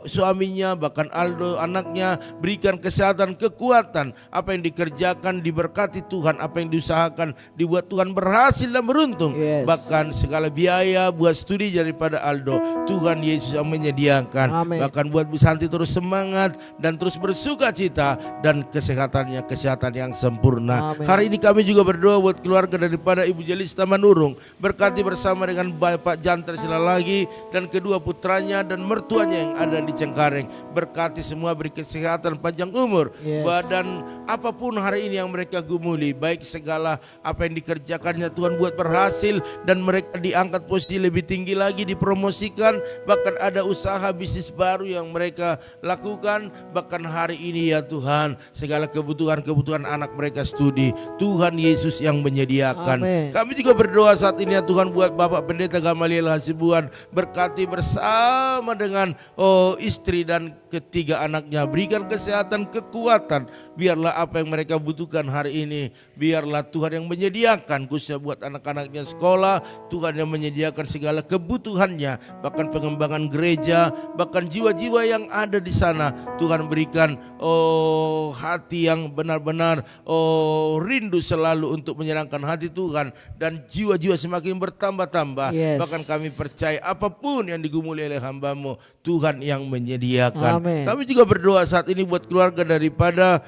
suaminya, bahkan Aldo anaknya, berikan kesehatan, kekuatan, apa yang dikerjakan diberkati Tuhan, apa yang diusahakan dibuat Tuhan berhasil dan beruntung. Bahkan segala biaya buat studi daripada Aldo, Tuhan Yesus yang menyediakan. Amin. Bahkan buat Bu Santi terus semangat dan terus bersuka cita, dan kesehatannya kesehatan yang sempurna. Amin. Hari ini kami juga berdoa buat keluarga daripada Ibu Jelista Manurung, berkati bersama dengan Bapak Janter Silalagi dan kedua putranya dan mertuanya yang ada di Cengkareng, berkati semua, beri kesehatan, panjang umur, badan apapun hari ini yang mereka gumuli, baik segala apa yang dikerjakannya Tuhan buat berhasil, dan mereka diangkat posisi lebih tinggi lagi, dipromosikan, bahkan ada usaha bisnis baru yang mereka lakukan. Bahkan hari ini ya Tuhan, segala kebutuhan anak mereka studi, Tuhan Yesus yang menyediakan. Amin. Kami juga berdoa saat ini ya Tuhan buat Bapak Pendeta Gamaliel Hasibuan, berkati bersama dengan istri dan ketiga anaknya, berikan kesehatan, kekuatan, biarlah apa yang mereka butuhkan hari ini, biarlah Tuhan yang menyediakan, khususnya buat anak-anaknya sekolah, Tuhan yang menyediakan segala kebutuhannya, bahkan pengembangan gereja, bahkan jiwa-jiwa yang ada di sana, Tuhan berikan hati yang benar-benar rindu selalu untuk menyenangkan hati Tuhan, dan jiwa-jiwa semakin bertambah-tambah. Bahkan kami percaya apapun yang digumuli oleh hamba-Mu, Tuhan yang menyediakan. Amin. Kami juga berdoa saat ini buat keluarga daripada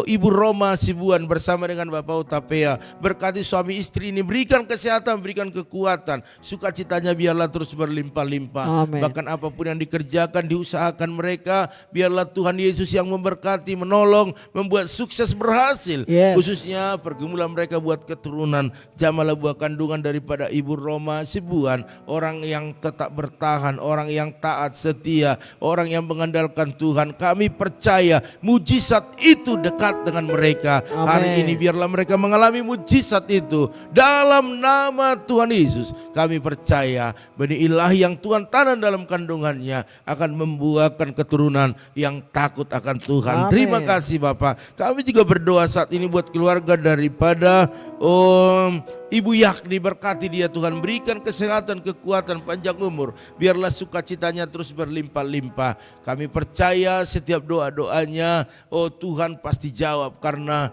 Ibu Roma Sibuan bersama dengan Bapak Utapea, berkati suami istri ini, berikan kesehatan, berikan kekuatan, sukacitanya biarlah terus berlimpah-limpah. Bahkan apapun yang dikerjakan, diusahakan mereka, biarlah Tuhan Yesus yang memberkati, menolong, membuat sukses berhasil. Khususnya pergumulan mereka buat keturunan, jamalah buah kandungan daripada Ibu Roma Sibuan, orang yang tetap bertahan, orang yang taat, setia, orang yang mengandalkan Tuhan. Kami percaya mujizat itu dekat dengan mereka. Hari ini biarlah mereka mengalami mujizat itu dalam nama Tuhan Yesus. Kami percaya benih ilahi yang Tuhan tanam dalam kandungannya akan membuahkan keturunan yang takut akan Tuhan. Terima kasih Bapak. Kami juga berdoa saat ini buat keluarga daripada Ibu Yakni, berkati dia Tuhan, berikan kesehatan, kekuatan, panjang umur, biarlah sukacitanya terus berlimpah-limpah. Kami percaya setiap doa-doanya Tuhan pasti jawab, karena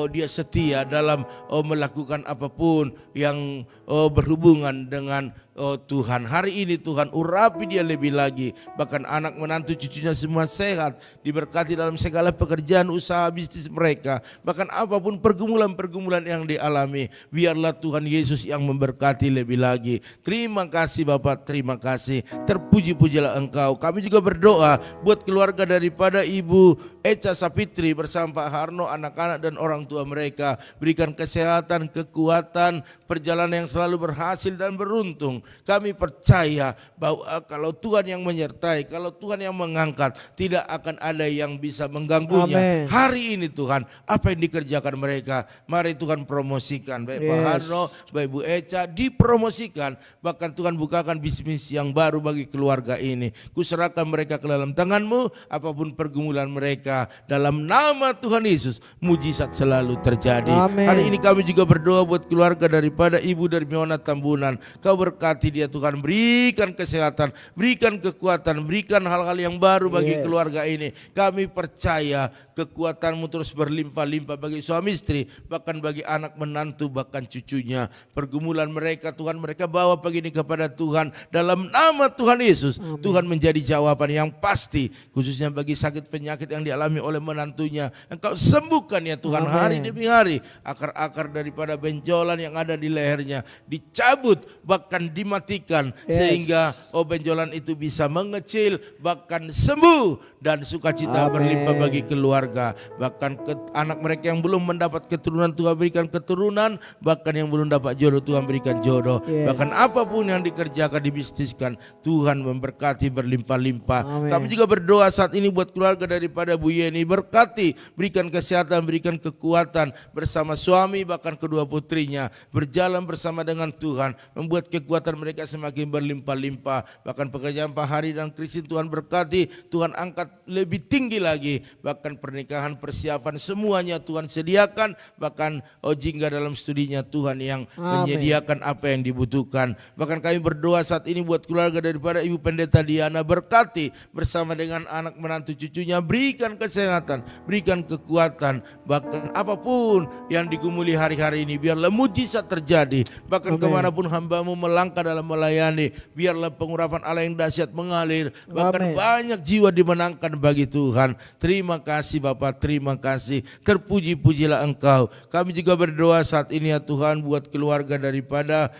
dia setia dalam melakukan apapun yang berhubungan dengan Tuhan. Hari ini Tuhan urapi dia lebih lagi, bahkan anak menantu cucunya semua sehat, diberkati dalam segala pekerjaan usaha bisnis mereka, bahkan apapun pergumulan-pergumulan yang dialami, biarlah Tuhan Yesus yang memberkati lebih lagi. Terima kasih Bapak, terima kasih. Terpuji-pujilah Engkau. Kami juga berdoa buat keluarga daripada Ibu Echa Sapitri bersama Pak Harno, anak-anak dan orang tua mereka. Berikan kesehatan, kekuatan, perjalanan yang selalu berhasil dan beruntung. Kami percaya bahwa kalau Tuhan yang menyertai, kalau Tuhan yang mengangkat, tidak akan ada yang bisa mengganggunya. Amen. Hari ini Tuhan, apa yang dikerjakan mereka, mari Tuhan promosikan. Baik Pak Harno, baik Bu Echa, dipromosikan. Bahkan Tuhan bukakan bisnis yang baru bagi keluarga ini. Kuserahkan mereka ke dalam tangan-Mu, apapun pergumulan mereka. Dalam nama Tuhan Yesus, mujizat selalu terjadi. Amen. Hari ini kami juga berdoa buat keluarga daripada Ibu Darmiona Tambunan. Kau berkati dia Tuhan, berikan kesehatan, berikan kekuatan, berikan hal-hal yang baru bagi keluarga ini. Kami percaya kekuatan-Mu terus berlimpah-limpah bagi suami istri, bahkan bagi anak menantu, bahkan cucunya. Pergumulan mereka Tuhan, mereka bawa pagi ini kepada Tuhan. Dalam nama Tuhan Yesus, Tuhan menjadi jawaban yang pasti, khususnya bagi sakit penyakit yang dialami oleh menantunya. Engkau sembuhkan ya Tuhan. Hari demi hari. Akar-akar daripada benjolan yang ada di lehernya dicabut, bahkan dimatikan, sehingga benjolan itu bisa mengecil, bahkan sembuh, dan sukacita berlimpah bagi keluarga. Bahkan anak mereka yang belum mendapat keturunan, Tuhan berikan keturunan. Bahkan yang belum dapat jodoh, Tuhan berikan jodoh. Bahkan apapun yang dikerjakan, dibisniskan, Tuhan memberkati berlimpah-limpah. Kami juga berdoa saat ini buat keluarga daripada Bu Yeni. Berkati, berikan kesehatan, berikan kekuatan bersama suami, bahkan kedua putrinya. Berjalan bersama dengan Tuhan, membuat kekuatan mereka semakin berlimpah-limpah. Bahkan pekerjaan Pak Hari dan Kristin Tuhan berkati, Tuhan angkat lebih tinggi lagi. Bahkan pernikahan, persiapan, semuanya Tuhan sediakan. Bahkan Jingga dalam studinya Tuhan yang menyediakan apa yang dibutuhkan. Bahkan kami berdoa saat ini buat keluarga daripada Ibu Pendeta Diana. Berkati bersama dengan anak menantu cucunya, berikan kesehatan, berikan kekuatan. Bahkan apapun yang digumuli hari-hari ini, biarlah mujizat terjadi. Bahkan kemanapun hamba-Mu melangkah dalam melayani, biarlah pengurapan Allah yang dahsyat mengalir. Bahkan banyak jiwa dimenangkan bagi Tuhan. Terima kasih Bapak, terima kasih. Terpuji-pujilah Engkau. Kami juga berdoa saat ini ya Tuhan buat keluarga daripada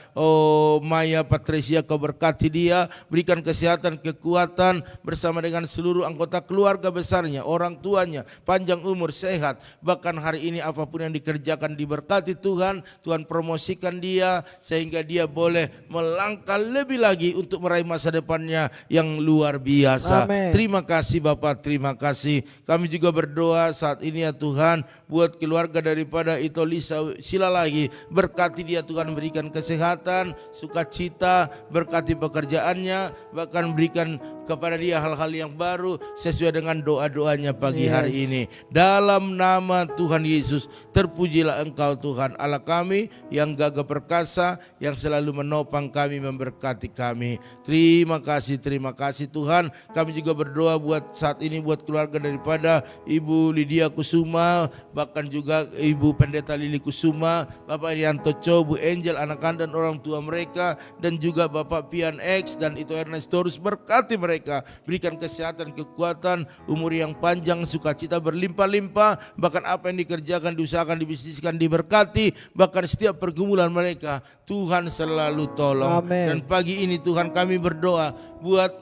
Maya Patricia. Kau berkati dia, berikan kesehatan, kekuatan bersama dengan seluruh anggota keluarga besarnya, orang tuanya, panjang umur, sehat. Bahkan hari ini apapun yang dikerjakan diberkati Tuhan. Tuhan promosikan dia sehingga dia boleh melangkah lebih lagi untuk meraih masa depannya yang luar biasa. Terima kasih Bapak, terima kasih. Kami juga berdoa saat ini ya Tuhan buat keluarga daripada Ito Lisa Sila lagi. Berkati dia Tuhan, berikan kesehatan, sukacita, berkati pekerjaannya, bahkan berikan kepada dia hal-hal yang baru sesuai dengan doa-doanya pagi hari ini. Dalam nama Tuhan Yesus, terpujilah Engkau Tuhan Allah kami yang gagah perkasa, yang selalu menopang kami, memberkati kami. Terima kasih Tuhan. Kami juga berdoa buat saat ini buat keluarga daripada Ibu Lydia Kusuma, bahkan juga Ibu Pendeta Lili Kusuma, Bapak Irianto Cho, Bu Angel, anak-anak dan orang tua mereka, dan juga Bapak Pian X dan Ito Ernestorus. Berkati mereka, berikan kesehatan, kekuatan, umur yang panjang, sukacita berlimpah-limpah. Bahkan apa yang dikerjakan, diusahakan, dibisniskan, diberkati. Bahkan setiap pergumulan mereka Tuhan selalu tolong. Dan pagi ini Tuhan kami berdoa buat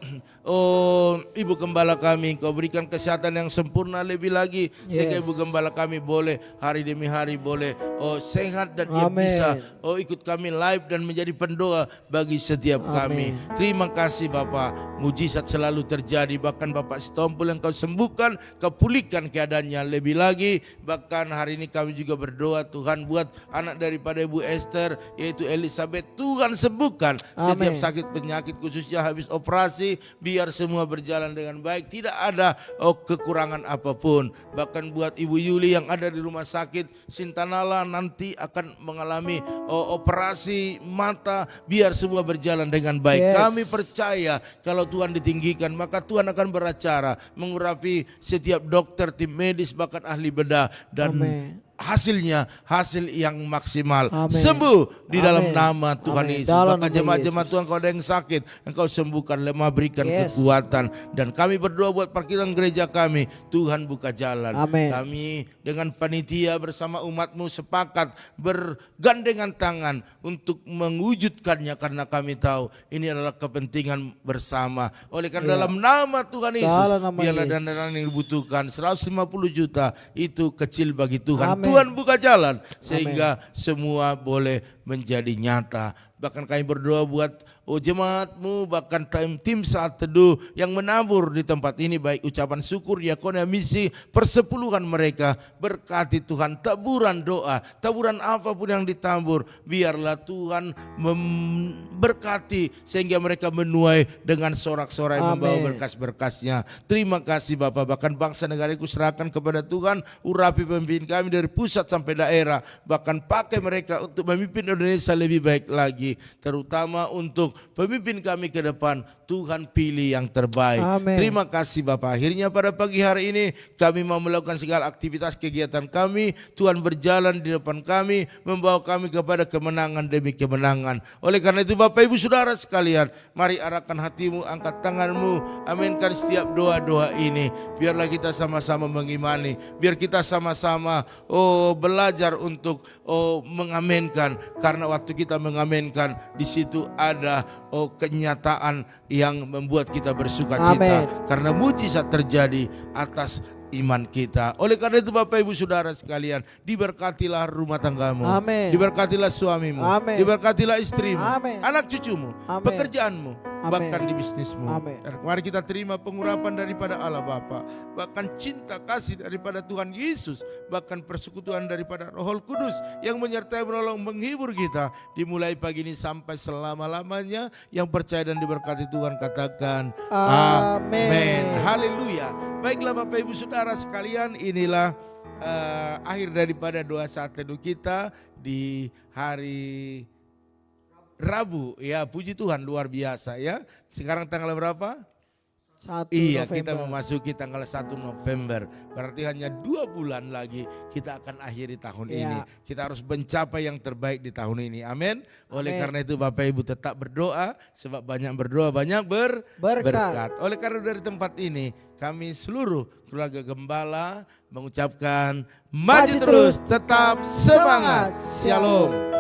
Ibu Gembala kami, Kau berikan kesehatan yang sempurna lebih lagi, sehingga Ibu Gembala kami boleh hari demi hari boleh sehat, dan dia bisa ikut kami live dan menjadi pendoa bagi setiap kami. Terima kasih Bapak, mujizat selalu terjadi. Bahkan Bapak Sitompul yang Kau sembuhkan, Kau pulihkan keadaannya lebih lagi. Bahkan hari ini kami juga berdoa Tuhan buat anak daripada Ibu Esther, yaitu Elizabeth. Tuhan sembuhkan setiap sakit penyakit, khususnya habis operasi. Biar semua berjalan dengan baik, tidak ada kekurangan apapun. Bahkan buat Ibu Yuli yang ada di rumah sakit Sintanala, nanti akan mengalami operasi mata, biar semua berjalan dengan baik. Kami percaya kalau Tuhan ditinggikan, maka Tuhan akan beracara mengurapi setiap dokter, tim medis, bahkan ahli bedah. Dan hasilnya hasil yang maksimal. Amin. Sembuh di dalam Amin. nama Tuhan Amin. Yesus. Dalam Bahkan nama jemaat-jemaat Yesus. Tuhan, kalau ada yang sakit, Engkau sembuhkan, lemah berikan Yes. kekuatan. Dan kami berdoa buat parkiran gereja kami, Tuhan buka jalan. Amin. Kami dengan panitia bersama umat-Mu sepakat bergandengan tangan untuk mewujudkannya, karena kami tahu ini adalah kepentingan bersama. Oleh karena dalam nama Tuhan Yesus, Dalam nama biarlah Yesus. dana yang dibutuhkan 150 juta itu kecil bagi Tuhan. Amin. Tuhan buka jalan sehingga semua boleh menjadi nyata. Bahkan kami berdoa buat jemaat-Mu, bahkan tim saat teduh yang menabur di tempat ini, baik ucapan syukur, diakonia, misi, persepuluhan mereka. Berkati Tuhan, taburan doa, taburan apapun yang ditabur, biarlah Tuhan memberkati sehingga mereka menuai dengan sorak-sorai membawa berkas-berkasnya. Terima kasih Bapak. Bahkan bangsa negaraku serahkan kepada Tuhan, urapi pemimpin kami dari pusat sampai daerah, bahkan pakai mereka untuk memimpin Indonesia lebih baik lagi, terutama untuk pemimpin kami ke depan. Tuhan pilih yang terbaik. Amin. Terima kasih Bapak. Akhirnya pada pagi hari ini kami mau melakukan segala aktivitas kegiatan kami. Tuhan berjalan di depan kami, membawa kami kepada kemenangan demi kemenangan. Oleh karena itu Bapak Ibu Saudara sekalian, mari arahkan hatimu, angkat tanganmu, aminkan setiap doa-doa ini. Biarlah kita sama-sama mengimani, biar kita sama-sama belajar untuk mengaminkan, karena waktu kita mengaminkan di situ ada kenyataan yang membuat kita bersuka cita. Amin. Karena mujizat terjadi atas iman kita. Oleh karena itu Bapak Ibu Saudara sekalian, diberkatilah rumah tanggamu. Amin. Diberkatilah suamimu. Amin. Diberkatilah istrimu. Amin. Anak cucumu. Amin. Pekerjaanmu. Amin. Bahkan di bisnismu. Amin. Dan mari kita terima pengurapan daripada Allah Bapa, bahkan cinta kasih daripada Tuhan Yesus, bahkan persekutuan daripada Roh Kudus yang menyertai, menolong, menghibur kita dimulai pagi ini sampai selama-lamanya. Yang percaya dan diberkati Tuhan katakan amin. Haleluya. Baiklah Bapak Ibu Saudara sekalian, inilah akhir daripada doa saat teduh kita di hari Rabu. Ya, puji Tuhan, luar biasa ya. Sekarang tanggal berapa? 1 Iya, November. kita memasuki tanggal 1 November. Berarti hanya 2 bulan lagi kita akan akhiri tahun ini. Kita harus mencapai yang terbaik di tahun ini. Amin. Oleh karena itu Bapak Ibu tetap berdoa, sebab banyak berdoa banyak berkat. Oleh karena dari tempat ini kami seluruh keluarga Gembala mengucapkan maju terus, tetap semangat. Shalom.